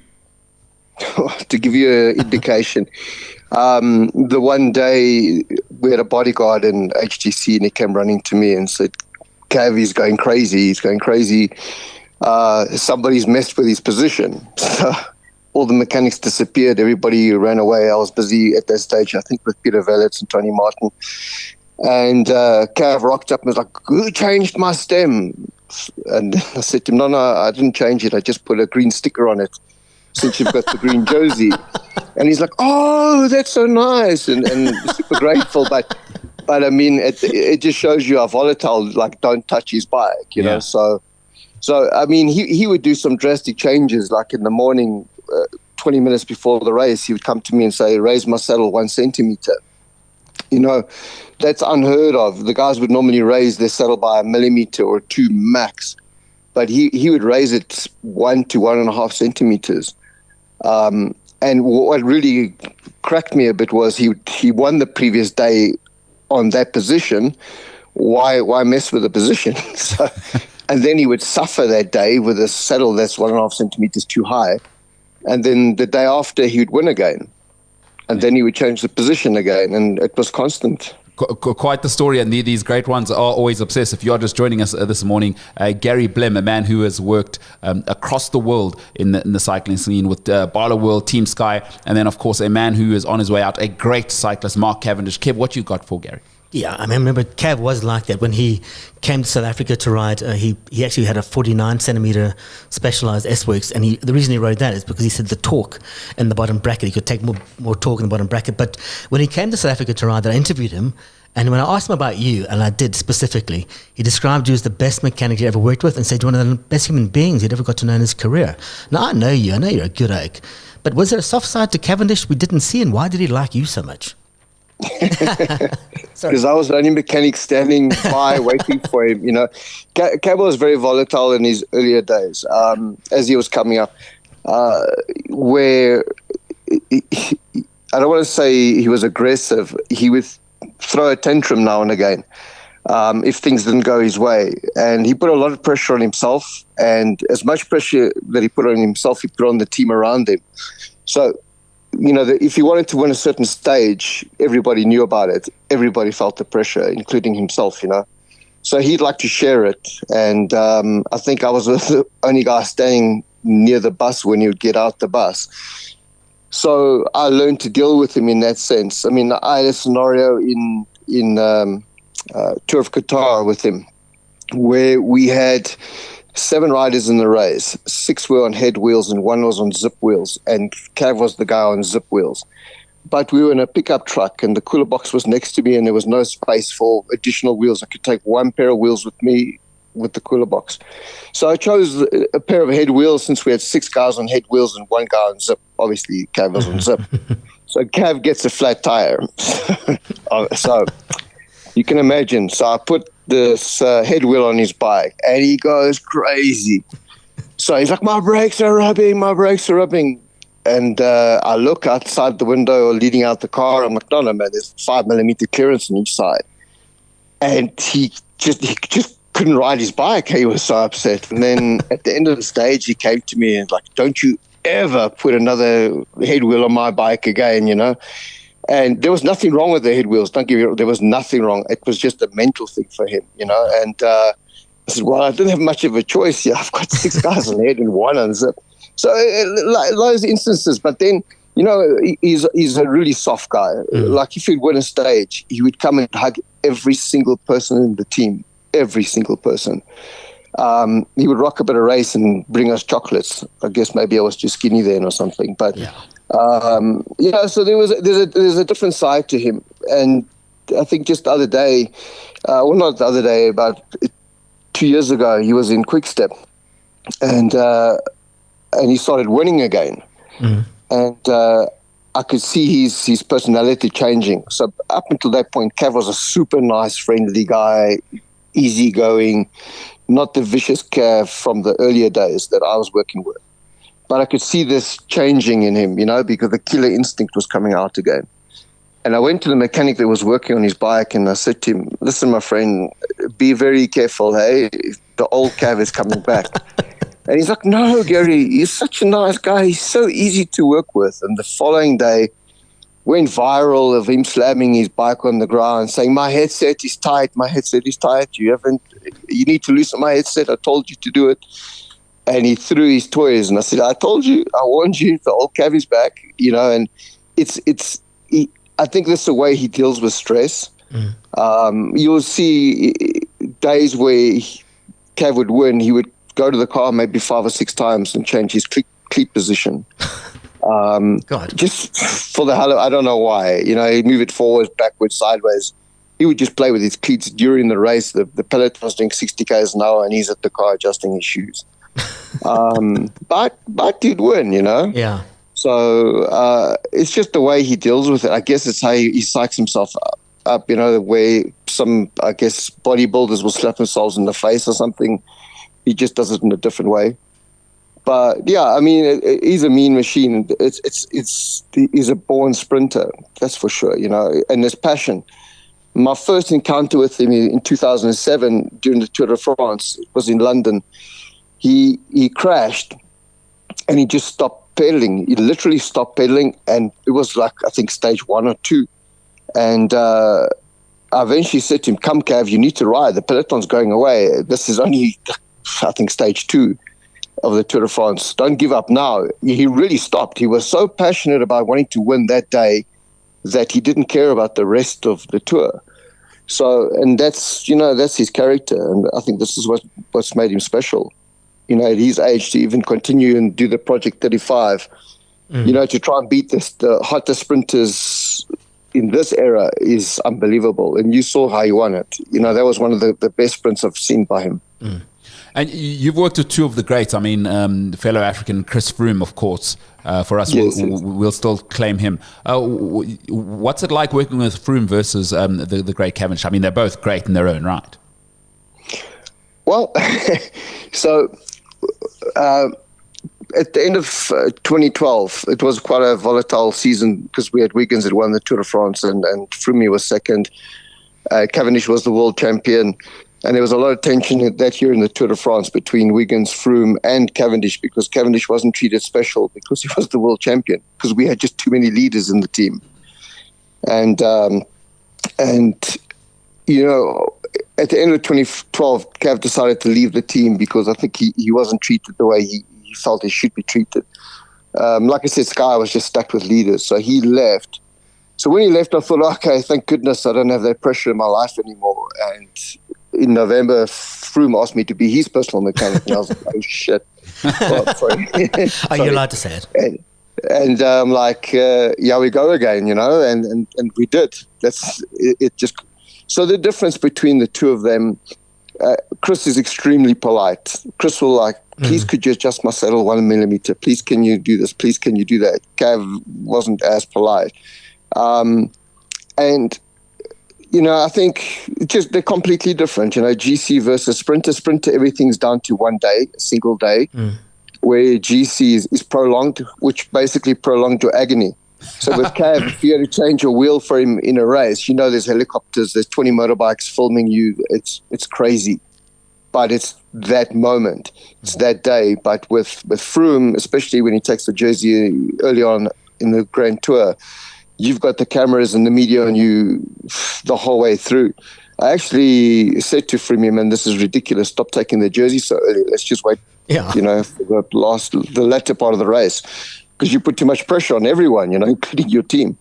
To give you an indication, the one day we had a bodyguard in HTC and he came running to me and said, Cav, he's going crazy. Somebody's messed with his position. So all the mechanics disappeared. Everybody ran away. I was busy at that stage, I think, with Peter Velets and Tony Martin. And Cav rocked up and was like, "Who changed my stem?" And I said to him, no, I didn't change it. I just put a green sticker on it since you've got the green jersey. And he's like, "Oh, that's so nice," and super grateful. But I mean, it just shows you how volatile, like, don't touch his bike, you know. So I mean, he would do some drastic changes, like in the morning, 20 minutes before the race, he would come to me and say, "Raise my saddle 1 centimeter." You know, that's unheard of. The guys would normally raise their saddle by 1 millimeter or 2 max, but he would raise it 1 to 1.5 centimeters. And what really cracked me a bit was he won the previous day on that position. Why mess with the position? So, and then he would suffer that day with a saddle that's 1.5 centimeters too high, and then the day after he would win again. And then he would change the position again, and it was constant. Quite the story, and these great ones are always obsessed. If you are just joining us this morning, Gary Blem, a man who has worked across the world in the cycling scene with Barlow World, Team Sky, and then, of course, a man who is on his way out, a great cyclist, Mark Cavendish. Kev, what you got for Gary? Yeah, I remember Cav was like that when he came to South Africa to ride. He actually had a 49 centimeter specialized S-Works, and the reason he rode that is because he said the torque in the bottom bracket, he could take more torque in the bottom bracket. But when he came to South Africa to ride, I interviewed him, and when I asked him about you, and I did specifically, he described you as the best mechanic he ever worked with, and said you're one of the best human beings he'd ever got to know in his career. Now, I know you're a good egg, but was there a soft side to Cavendish we didn't see, and why did he like you so much? Because I was the only mechanic standing by waiting for him, you know. Cav was very volatile in his earlier days, as he was coming up, where I don't want to say he was aggressive. He would throw a tantrum now and again if things didn't go his way, and he put a lot of pressure on himself, and as much pressure that he put on himself, he put on the team around him. So, you know, if he wanted to win a certain stage, everybody knew about it. Everybody felt the pressure, including himself, you know. So he'd like to share it. And I think I was the only guy standing near the bus when he would get out the bus. So I learned to deal with him in that sense. I mean, I had a scenario in Tour of Qatar with him where we had 7 riders in the race. 6 were on head wheels and 1 was on zip wheels, and Cav was the guy on zip wheels. But we were in a pickup truck, and the cooler box was next to me, and there was no space for additional wheels. I could take 1 pair of wheels with me with the cooler box. So I chose a pair of head wheels since we had 6 guys on head wheels and 1 guy on zip. Obviously, Cav was on zip. So Cav gets a flat tire. So you can imagine. So I put this head wheel on his bike, and he goes crazy. So he's like, my brakes are rubbing. And I look outside the window or leading out the car. I'm like, no, man, there's 5 millimeter clearance on each side. And he just couldn't ride his bike. He was so upset. And then at the end of the stage, he came to me and like, don't you ever put another head wheel on my bike again, you know? And there was nothing wrong with the head wheels. Don't get me wrong. There was nothing wrong. It was just a mental thing for him, you know. And I said, well, I didn't have much of a choice here. I've got 6 guys on head and 1 on zip. So like those instances. But then, you know, he's a really soft guy. Like if he'd win a stage, he would come and hug every single person in the team. Every single person. He would rock up at a race and bring us chocolates. I guess maybe I was too skinny then or something. But so there's a different side to him. And I think just the other day, not the other day, about 2 years ago, he was in Quickstep, and he started winning again. And I could see his personality changing. So up until that point, Cav was a super nice, friendly guy, easygoing, not the vicious Cav from the earlier days that I was working with. But I could see this changing in him, you know, because the killer instinct was coming out again. And I went to the mechanic that was working on his bike, and I said to him, listen, my friend, be very careful, hey? The old Cav is coming back. And he's like, no, Gary, he's such a nice guy. He's so easy to work with. And the following day went viral of him slamming his bike on the ground, saying, my headset is tight. You need to loosen my headset. I told you to do it. and he threw his toys. And I said, I told you, I warned you, the old Cav is back, and I think that's the way he deals with stress. You'll see days where Cav would win, he would go to the car maybe 5 or 6 times and change his cleat position. Just for the hell of, I don't know why. He'd move it forwards, backwards, sideways. He would just play with his cleats during the race. The peloton's doing 60 k's an hour, and he's at the car adjusting his shoes. But he'd win, Yeah. So it's just the way he deals with it. I guess it's how he psychs himself up. The way some, I guess, bodybuilders will slap themselves in the face or something. He just does it in a different way. But yeah, I mean, he's a mean machine. He's a born sprinter, that's for sure. And his passion. My first encounter with him in 2007 during the Tour de France was in London. He crashed, and he just stopped pedaling. He literally stopped pedaling, and it was like, I think, stage 1 or 2. And I eventually said to him, "Come, Cav, you need to ride. The peloton's going away. This is only, I think, stage 2 of the Tour de France. Don't give up now." He really stopped. He was so passionate about wanting to win that day that he didn't care about the rest of the tour. So, and that's his character. And I think this is what's made him special. At his age, to even continue and do the Project 35, to try and beat the hottest sprinters in this era is unbelievable. And you saw how he won it. That was one of the best sprints I've seen by him. And you've worked with 2 of the greats. I mean, fellow African Chris Froome, of course. For us, yes, we'll still claim him. What's it like working with Froome versus the great Cavendish? I mean, they're both great in their own right. Well, so at the end of 2012, it was quite a volatile season because we had Wiggins that won the Tour de France and Froome was second. Cavendish was the world champion. And there was a lot of tension that year in the Tour de France between Wiggins, Froome, and Cavendish because Cavendish wasn't treated special because he was the world champion because we had just too many leaders in the team. And at the end of 2012, Cav decided to leave the team because I think he wasn't treated the way he felt he should be treated. Like I said, Sky was just stuck with leaders, so he left. So when he left, I thought, okay, thank goodness I don't have that pressure in my life anymore. And in November, Froome asked me to be his personal mechanic, and I was like, oh shit. Well, sorry. Are you allowed to say it? And I'm like, yeah, we go again, and we did. That's it. Just so the difference between the 2 of them, Chris is extremely polite. Chris will please could you adjust my saddle 1 millimeter? Please can you do this? Please can you do that? Cav wasn't as polite. And I think just they're completely different. GC versus Sprinter. Sprinter, everything's down to 1 day, a single day, where GC is prolonged, which basically prolonged your agony. So with Cav, if you had to change a wheel for him in a race, there's helicopters, there's 20 motorbikes filming you. It's crazy. But it's that moment. It's that day. But with Froome, especially when he takes the jersey early on in the Grand Tour, you've got the cameras and the media on you the whole way through. I actually said to Froome, and this is ridiculous, stop taking the jersey so early. Let's just wait, for the latter part of the race. Because you put too much pressure on everyone, including your team.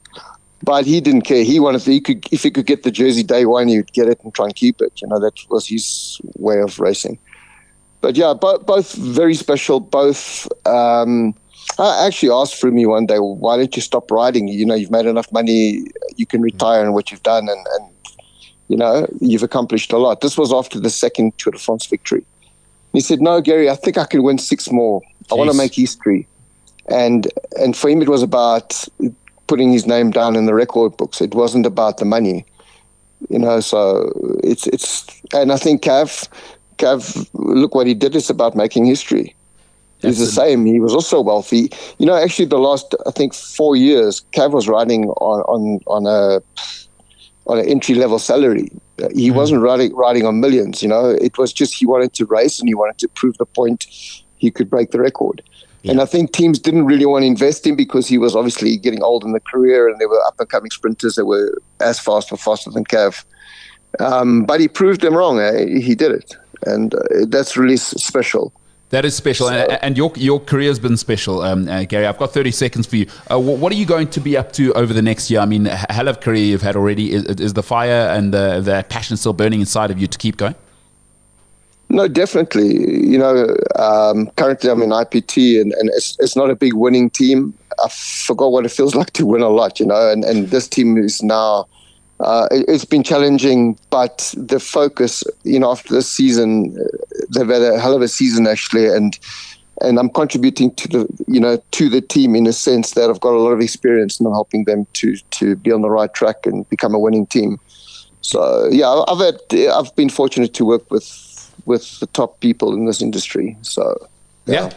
But he didn't care. He wanted if he could get the jersey day 1, he'd get it and try and keep it. That was his way of racing. But yeah, both very special. Both. I actually asked Froome one day, well, why don't you stop riding? You've made enough money. You can retire on what you've done, and you've accomplished a lot. This was after the second Tour de France victory. He said, no, Gary, I think I can win 6 more. I want to make history. And for him, it was about putting his name down in the record books. It wasn't about the money, so it's, and I think Cav, look what he did. It's about making history. He's the same. He was also wealthy. Actually the last, I think 4 years, Cav was riding on an entry-level salary. He wasn't riding on millions, It was just he wanted to race and he wanted to prove the point he could break the record. Yeah. And I think teams didn't really want to invest in because he was obviously getting old in the career and there were up-and-coming sprinters that were as fast or faster than Cav. But he proved them wrong. He did it. And that's really special. That is special, and your career's been special, Gary. I've got 30 seconds for you. What are you going to be up to over the next year? I mean, a hell of a career you've had already. Is the fire and the passion still burning inside of you to keep going? No, definitely. You know, currently I'm in IPT, and it's not a big winning team. I forgot what it feels like to win a lot, you know, and this team is now, it's been challenging, but the focus, you know, after this season, they've had a hell of a season actually, and I'm contributing to the team in a sense that I've got a lot of experience and I'm helping them to be on the right track and become a winning team. So yeah, I've been fortunate to work with the top people in this industry. So. Yeah,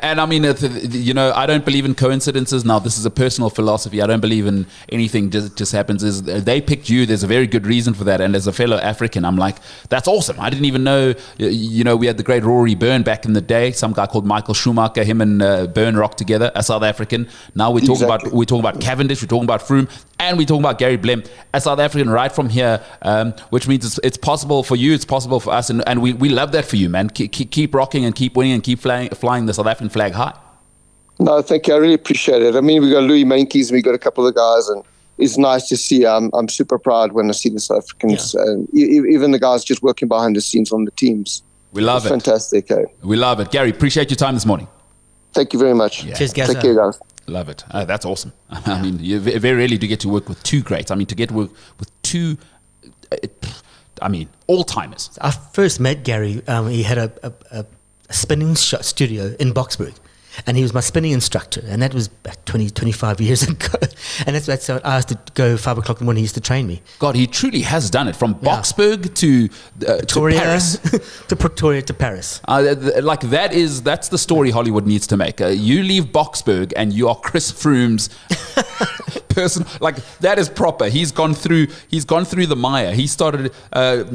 and I mean, you know, I don't believe in coincidences. Now, this is a personal philosophy. I don't believe in anything just happens. Is they picked you? There's a very good reason for that. And as a fellow African, I'm like, that's awesome. I didn't even know. You know, we had the great Rory Byrne back in the day. Some guy called Michael Schumacher. Him and Byrne rocked together. A South African. Now we're talking about Cavendish. We're talking about Froome, and we're talking about Gary Blem. A South African right from here, which means it's possible for you. It's possible for us, and we love that for you, man. Keep rocking and keep winning and keep flying the South African flag high. No, thank you. I really appreciate it. I mean, we got Louis Meintjes, we got a couple of guys, and it's nice to see. I'm super proud when I see the South Africans, and even the guys just working behind the scenes on the teams. We love it. Fantastic. Eh? We love it. Two appreciate your time this morning. Thank you very much. Yeah. Cheers, Gaza. Take care, guys. Love it. That's awesome. I mean, you very rarely do get to work with two greats. I mean, to get to work with two, all-timers. I first met Gary. He had a spinning studio in Boksburg, and he was my spinning instructor, and that was back 25 years ago. And that's what I used to go 5 o'clock in the morning. He used to train me. God, he truly has done it from Boksburg to Paris. To Pretoria to Paris. That's the story Hollywood needs to make. You leave Boksburg and you are Chris Froome's person. Like, that is proper. He's gone through the mire. He started,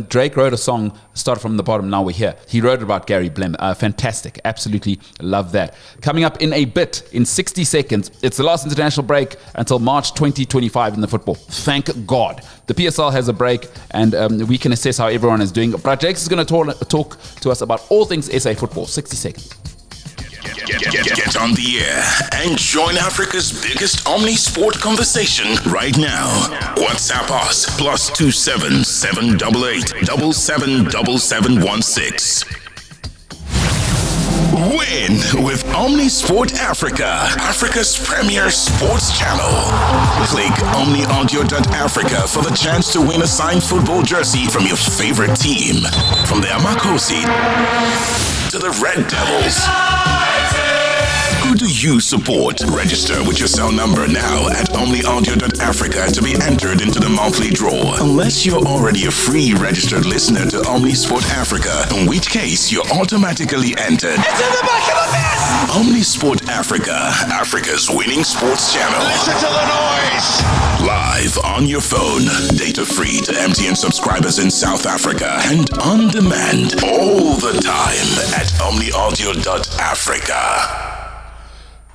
Drake wrote a song, started from the bottom, now we're here. He wrote about Gary Blem. Fantastic. Absolutely love that. Coming up in a bit, in 60 seconds, it's the last international break until March 2025 in the football. Thank God. The PSL has a break, and we can assess how everyone is doing. But Jakes is going to talk to us about all things SA football. 60 seconds. Get on the air and join Africa's biggest Omnisport conversation right now. WhatsApp us +27 788 777716. Win with Omnisport Africa, Africa's premier sports channel. Click omniaudio.africa for the chance to win a signed football jersey from your favorite team. From the Amakosi to the Red Devils. Who do you support? Register with your cell number now at omniaudio.africa to be entered into the monthly draw. Unless you're already a free registered listener to Omnisport Africa, in which case you're automatically entered. It's in the back of the net! Omnisport Africa, Africa's winning sports channel. Listen to the noise! Live on your phone, data free to MTN subscribers in South Africa, and on demand all the time at omniaudio.africa.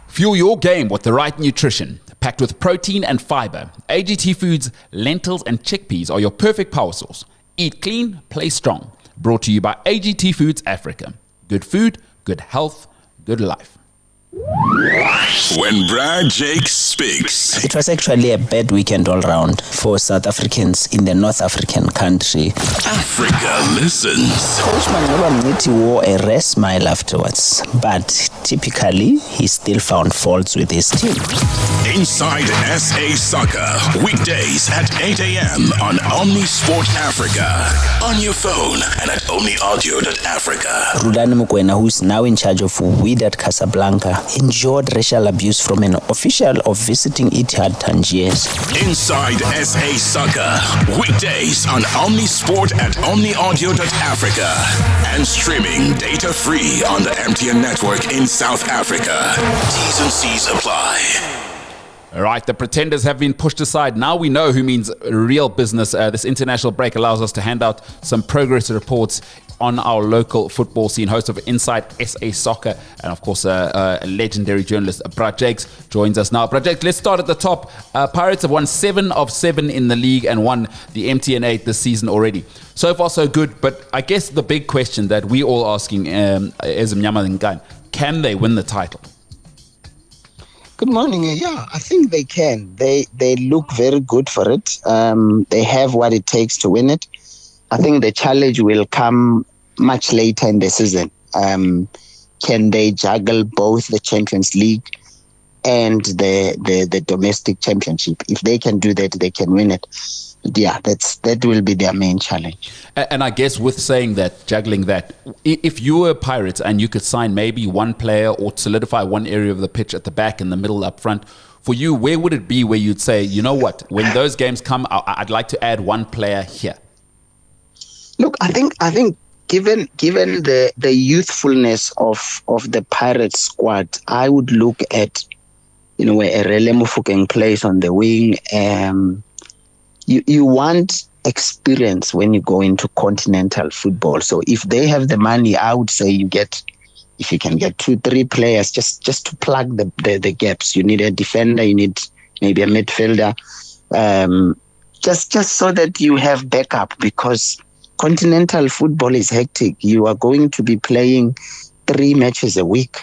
Fuel your game with the right nutrition, packed with protein and fiber. AGT Foods, lentils and chickpeas are your perfect power source. Eat clean, play strong. Brought to you by AGT Foods Africa. Good food, good health, good life. When Brad Jakes speaks. It was actually a bad weekend all round for South Africans in the North African country. Africa listens. Coach Mbulelo Thinta wore a rare smile afterwards, but typically he still found faults with his team. Inside SA Soccer, weekdays at 8 a.m. on Omnisport Africa. On your phone and at omniaudio.africa. Rudani Mukwena, who's now in charge of Wydad Casablanca, endured racial abuse from an official of visiting Etihad Tangiers. Inside SA Soccer, weekdays on Omnisport at omniaudio.africa and streaming data free on the MTN network in South Africa. T's and C's apply. All right, the pretenders have been pushed aside. Now we know who means real business. This international break allows us to hand out some progress reports on our local football scene. Host of Inside SA Soccer, and of course a legendary journalist, Brad Jakes, joins us now. Brad Jakes, let's start at the top. Pirates have won 7 of 7 in the league and won the MTN 8 this season already. So far so good, but I guess the big question that we all asking is Mnyama, can they win the title? Good morning. Yeah, I think they can. They look very good for it. They have what it takes to win it. I think the challenge will come much later in the season. Can they juggle both the Champions League and the domestic championship? If they can do that, they can win it. Yeah, that will be their main challenge. And I guess with saying that, juggling that, if you were Pirates and you could sign maybe one player or solidify one area of the pitch at the back, in the middle, up front, for you, where would it be where you'd say, you know what, when those games come, I'd like to add one player here? Look, I think given the youthfulness of the Pirates squad, I would look at, where Erele Mofokeng plays on the wing. You want experience when you go into continental football. So if they have the money, I would say if you can get 2-3 players just to plug the gaps. You need a defender, you need maybe a midfielder, just so that you have backup, because continental football is hectic. You are going to be playing 3 matches a week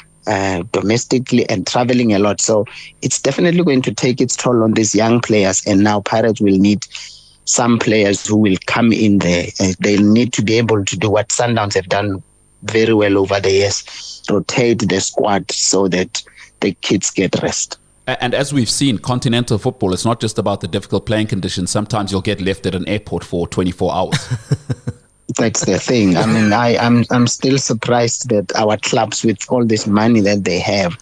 domestically and traveling a lot. So it's definitely going to take its toll on these young players. And now Pirates will need some players who will come in there. They'll need to be able to do what Sundowns have done very well over the years, rotate the squad so that the kids get rest. And as we've seen, continental football, it's not just about the difficult playing conditions. Sometimes you'll get left at an airport for 24 hours. That's the thing. I mean, I'm still surprised that our clubs, with all this money that they have,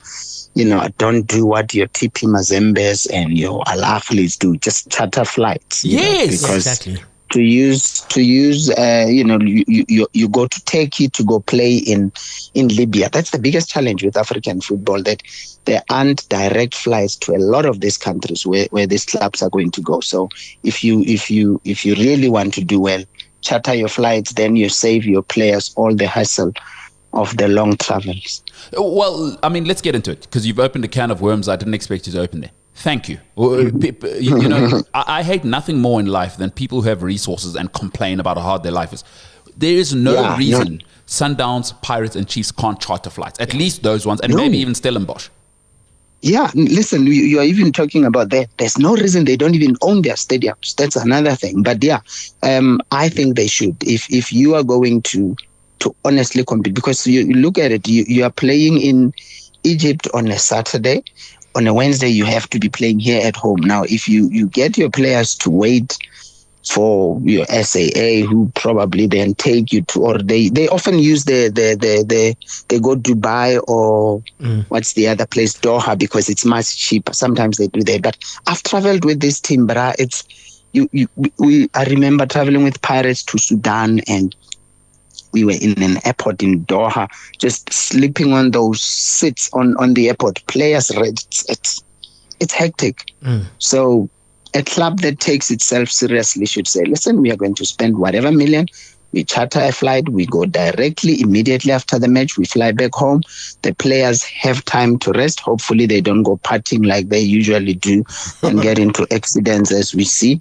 don't do what your TP Mazembes and your Al Ahlis do, just charter flights. Yes, because exactly. To use, you go to Turkey to go play in Libya. That's the biggest challenge with African football, that there aren't direct flights to a lot of these countries where these clubs are going to go. So if you really want to do well, charter your flights, then you save your players all the hassle of the long travels. Well, I mean, let's get into it, because you've opened a can of worms I didn't expect you to open there. Thank you. I hate nothing more in life than people who have resources and complain about how hard their life is. There is no reason Sundowns, Pirates and Chiefs can't charter flights, at least those ones, and maybe even Stellenbosch. Yeah, listen, you are even talking about that. There's no reason they don't even own their stadiums. That's another thing. But I think they should. If you are going to honestly compete, because you look at it, you are playing in Egypt on a Saturday. On a Wednesday, you have to be playing here at home. Now, if you get your players to wait for your SAA, who probably then take you to, or they often use they go Dubai or what's the other place, Doha, because it's much cheaper. Sometimes they do that. But I've traveled with this team, but I remember traveling with Pirates to Sudan, and we were in an airport in Doha, just sleeping on those seats on the airport. Players, it's hectic. So a club that takes itself seriously should say, listen, we are going to spend whatever million. We charter a flight. We go directly, immediately after the match. We fly back home. The players have time to rest. Hopefully they don't go partying like they usually do and get into accidents, as we see.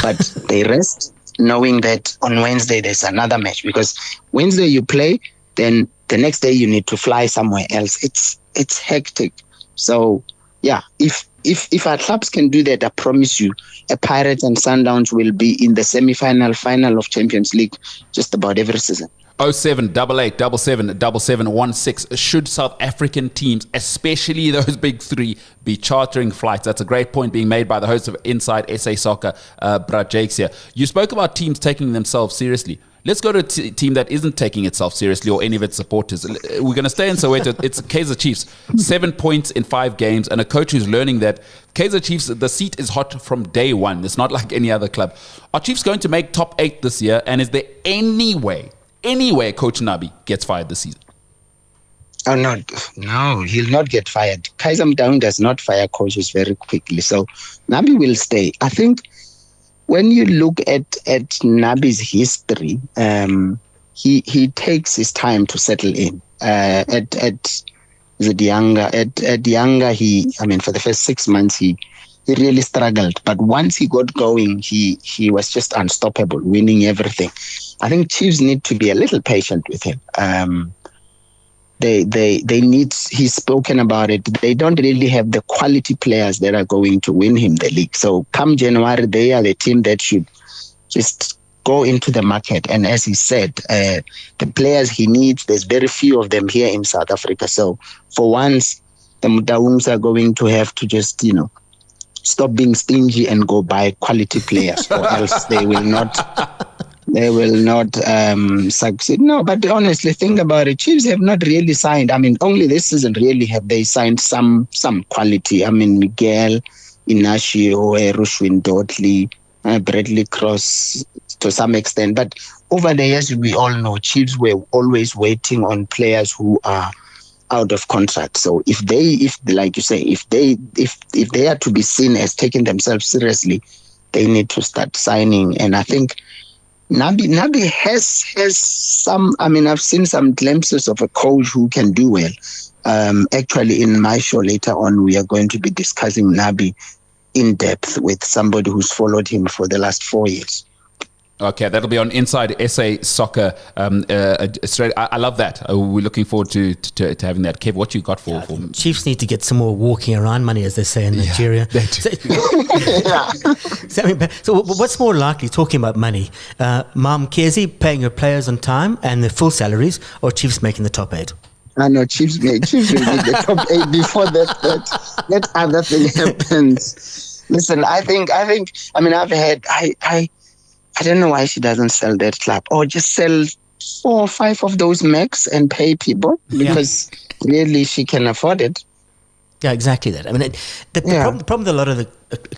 But they rest, knowing that on Wednesday there's another match, because Wednesday you play, then the next day you need to fly somewhere else. It's hectic. So if our clubs can do that, I promise you, a Pirates and Sundowns will be in the semi-final, final of Champions League just about every season. 0788 777716. Should South African teams, especially those big three, be chartering flights? That's a great point being made by the host of Inside SA Soccer, Brad Jakes here. You spoke about teams taking themselves seriously. Let's go to a team that isn't taking itself seriously, or any of its supporters. We're going to stay in Soweto. It's Kaizer Chiefs. 7 points in 5 games, and a coach who's learning that Kaizer Chiefs, the seat is hot from day one. It's not like any other club. Are Chiefs going to make top 8 this year? And is there any way Coach Nabi gets fired this season? Oh, no, he'll not get fired. Kaizer Motaung does not fire coaches very quickly. So Nabi will stay. I think when you look at Nabi's history, he takes his time to settle in. At Yanga, for the first 6 months, he really struggled. But once he got going, he was just unstoppable, winning everything. I think Chiefs need to be a little patient with him. They need, he's spoken about it, they don't really have the quality players that are going to win him the league. So come January, they are the team that should just go into the market. And as he said, the players he needs, there's very few of them here in South Africa. So for once, the Motaungs are going to have to just, stop being stingy and go buy quality players, or else they will not succeed. No, but honestly, think about it. Chiefs have not really signed. Only this season really have they signed some quality. Miguel, Inacio, Rushwin Dudley, Bradley Cross to some extent. But over the years, we all know Chiefs were always waiting on players who are out of contract. So if they are to be seen as taking themselves seriously, they need to start signing. And I think Nabi has some. I've seen some glimpses of a coach who can do well. Actually, in my show later on, we are going to be discussing Nabi in depth with somebody who's followed him for the last 4 years. Okay, that'll be on Inside SA Soccer. Straight. I love that. We're looking forward to having that. Kev, what you got for Chiefs need to get some more walking around money, as they say in Nigeria. So what's more likely, talking about money, Mkezi paying her players on time and the full salaries, or Chiefs making the top 8? I know Chiefs will make the top 8 before that other thing happens. Listen, I don't know why she doesn't sell that club, or just sell 4 or 5 of those max and pay people, because really she can afford it. Yeah, exactly that. The problem with a lot of the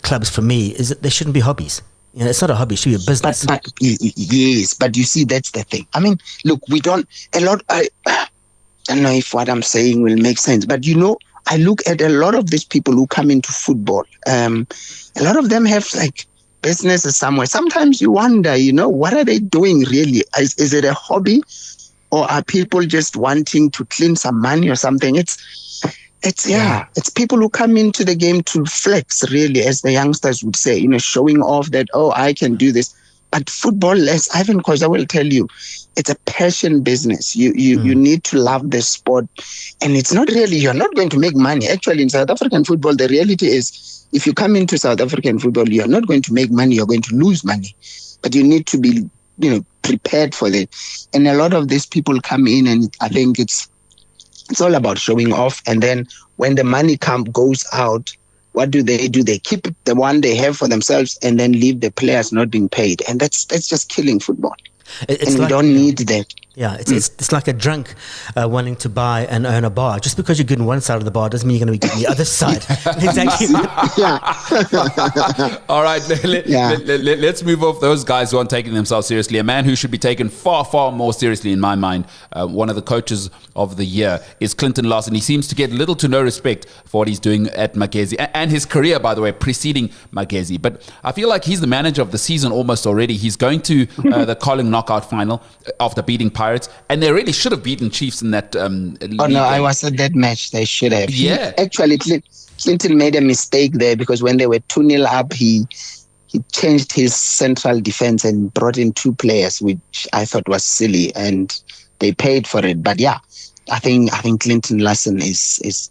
clubs for me is that they shouldn't be hobbies. It's not a hobby; it should be a business. Yes, but you see, that's the thing. Look, we don't I don't know if what I'm saying will make sense, but I look at a lot of these people who come into football. A lot of them have businesses somewhere. Sometimes you wonder, what are they doing really? Is it a hobby, or are people just wanting to clean some money or something? It's people who come into the game to flex, really, as the youngsters would say, showing off that, I can do this. But football, as Ivan Khoza will tell you, it's a passion business. You need to love the sport, and it's not really, you're not going to make money. Actually, in South African football, the reality is, if you come into South African football, you're not going to make money, you're going to lose money. But you need to be, prepared for that. And a lot of these people come in, and I think it's all about showing off. And then when the money goes out, what do? They keep the one they have for themselves and then leave the players not being paid. And that's just killing football. And we don't need that. Yeah, it's like a drunk wanting to buy and own a bar. Just because you're good on one side of the bar doesn't mean you're going to be good on the other side. Exactly. All right, let's move off those guys who aren't taking themselves seriously. A man who should be taken far, far more seriously in my mind, one of the coaches of the year, is Clinton Larson. He seems to get little to no respect for what he's doing at Mkezi, and his career, by the way, preceding Mkezi. But I feel like he's the manager of the season almost already. He's going to the Colling knockout final after beating Pirates, and they really should have beaten Chiefs in that league. Oh no, I was at that match. They should have. Yeah. Actually, Clinton made a mistake there, because when they were 2-0 up, he changed his central defense and brought in 2 players, which I thought was silly, and they paid for it. But yeah, I think Clinton Larson is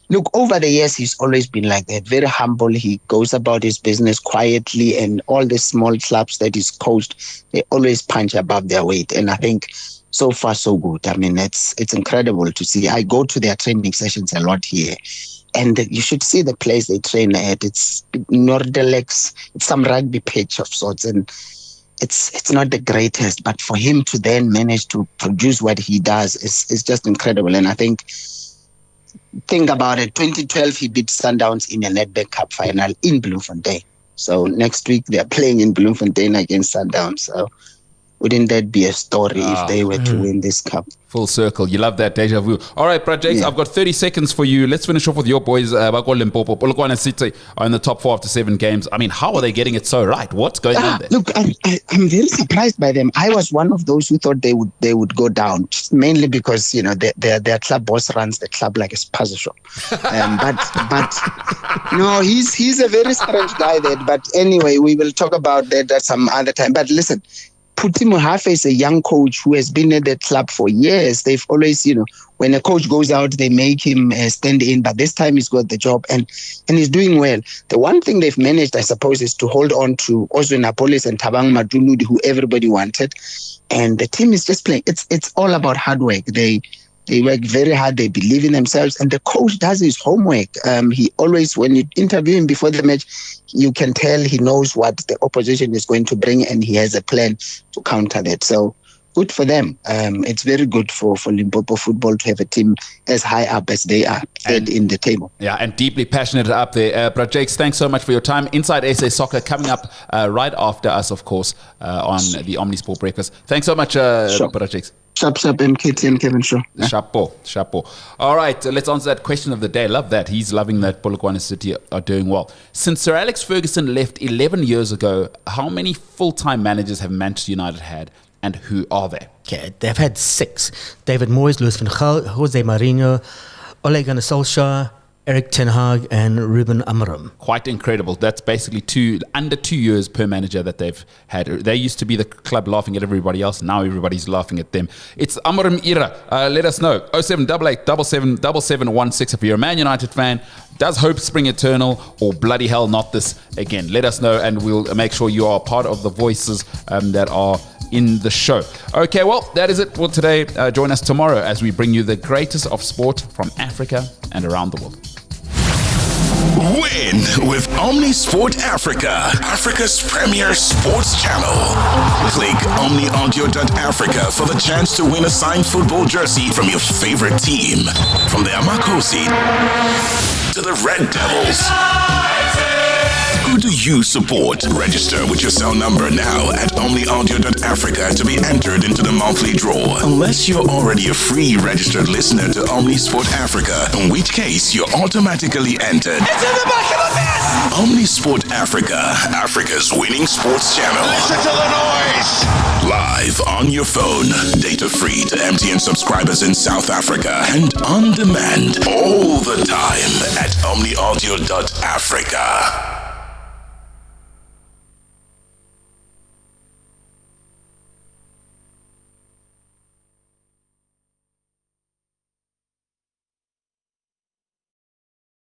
look, over the years, he's always been like that, very humble. He goes about his business quietly, and all the small clubs that he's coached, they always punch above their weight. And I think so far, so good. It's incredible to see. I go to their training sessions a lot here, and you should see the place they train at. It's Nordelex. It's some rugby pitch of sorts, and it's not the greatest. But for him to then manage to produce what he does is just incredible. And I think about it, 2012, he beat Sundowns in a Nedbank Cup final in Bloemfontein. So next week, they're playing in Bloemfontein against Sundowns. So wouldn't that be a story if they were to win this cup? Full circle. You love that deja vu. All right, Brad Jakes, I've got 30 seconds for you. Let's finish off with your boys. Limpopo, Polokwane City are in the top 4 after 7 games. I mean, how are they getting it so right? What's going on there? Look, I'm very surprised by them. I was one of those who thought they would go down, mainly because their club boss runs the club like a puzzle shop. But no, he's a very strange guy there. But anyway, we will talk about that at some other time. But listen, Puti Mohafe is a young coach who has been at the club for years. They've always, when a coach goes out, they make him stand in. But this time he's got the job and he's doing well. The one thing they've managed, I suppose, is to hold on to Ozwe Napolis and Tabang Maduludi, who everybody wanted. And the team is just playing. It's all about hard work. They work very hard. They believe in themselves. And the coach does his homework. He always, when you interview him before the match, you can tell he knows what the opposition is going to bring and he has a plan to counter that. So good for them. It's very good for Limpopo football to have a team as high up as they are in the table. Yeah, and deeply passionate up there. Brad Jakes, thanks so much for your time. Inside SA Soccer coming up right after us, of course, on the Omnisport Breakfast. Thanks so much, Brad Jakes. Sharp, MKT and Kevin Shaw. Chapeau. All right, let's answer that question of the day. I love that. He's loving that Polokwane City are doing well. Since Sir Alex Ferguson left 11 years ago, how many full-time managers have Manchester United had, and who are they? Okay, they've had 6. David Moyes, Luis van Gaal, Jose Mourinho, Ole Gunnar Solskjaer, Eric Ten Hag and Ruben Amorim. Quite incredible. That's basically under 2 years per manager that they've had. They used to be the club laughing at everybody else. Now everybody's laughing at them. It's Amorim era. Let us know. 0788 777716 if you're a Man United fan. Does hope spring eternal or bloody hell not this again? Let us know and we'll make sure you are part of the voices that are in the show. Okay, well, that is it for today. Join us tomorrow as we bring you the greatest of sport from Africa and around the world. Win with Omnisport Africa, Africa's premier sports channel. Click omniaudio.africa for the chance to win a signed football jersey from your favorite team. From the Amakosi to the Red Devils. Who do you support? Register with your cell number now at omniaudio.africa to be entered into the monthly draw. Unless you're already a free registered listener to Omnisport Africa, in which case you're automatically entered. It's in the back of the net! Omnisport Africa, Africa's winning sports channel. Listen to the noise! Live on your phone, data free to MTN subscribers in South Africa, and on demand all the time at omniaudio.africa.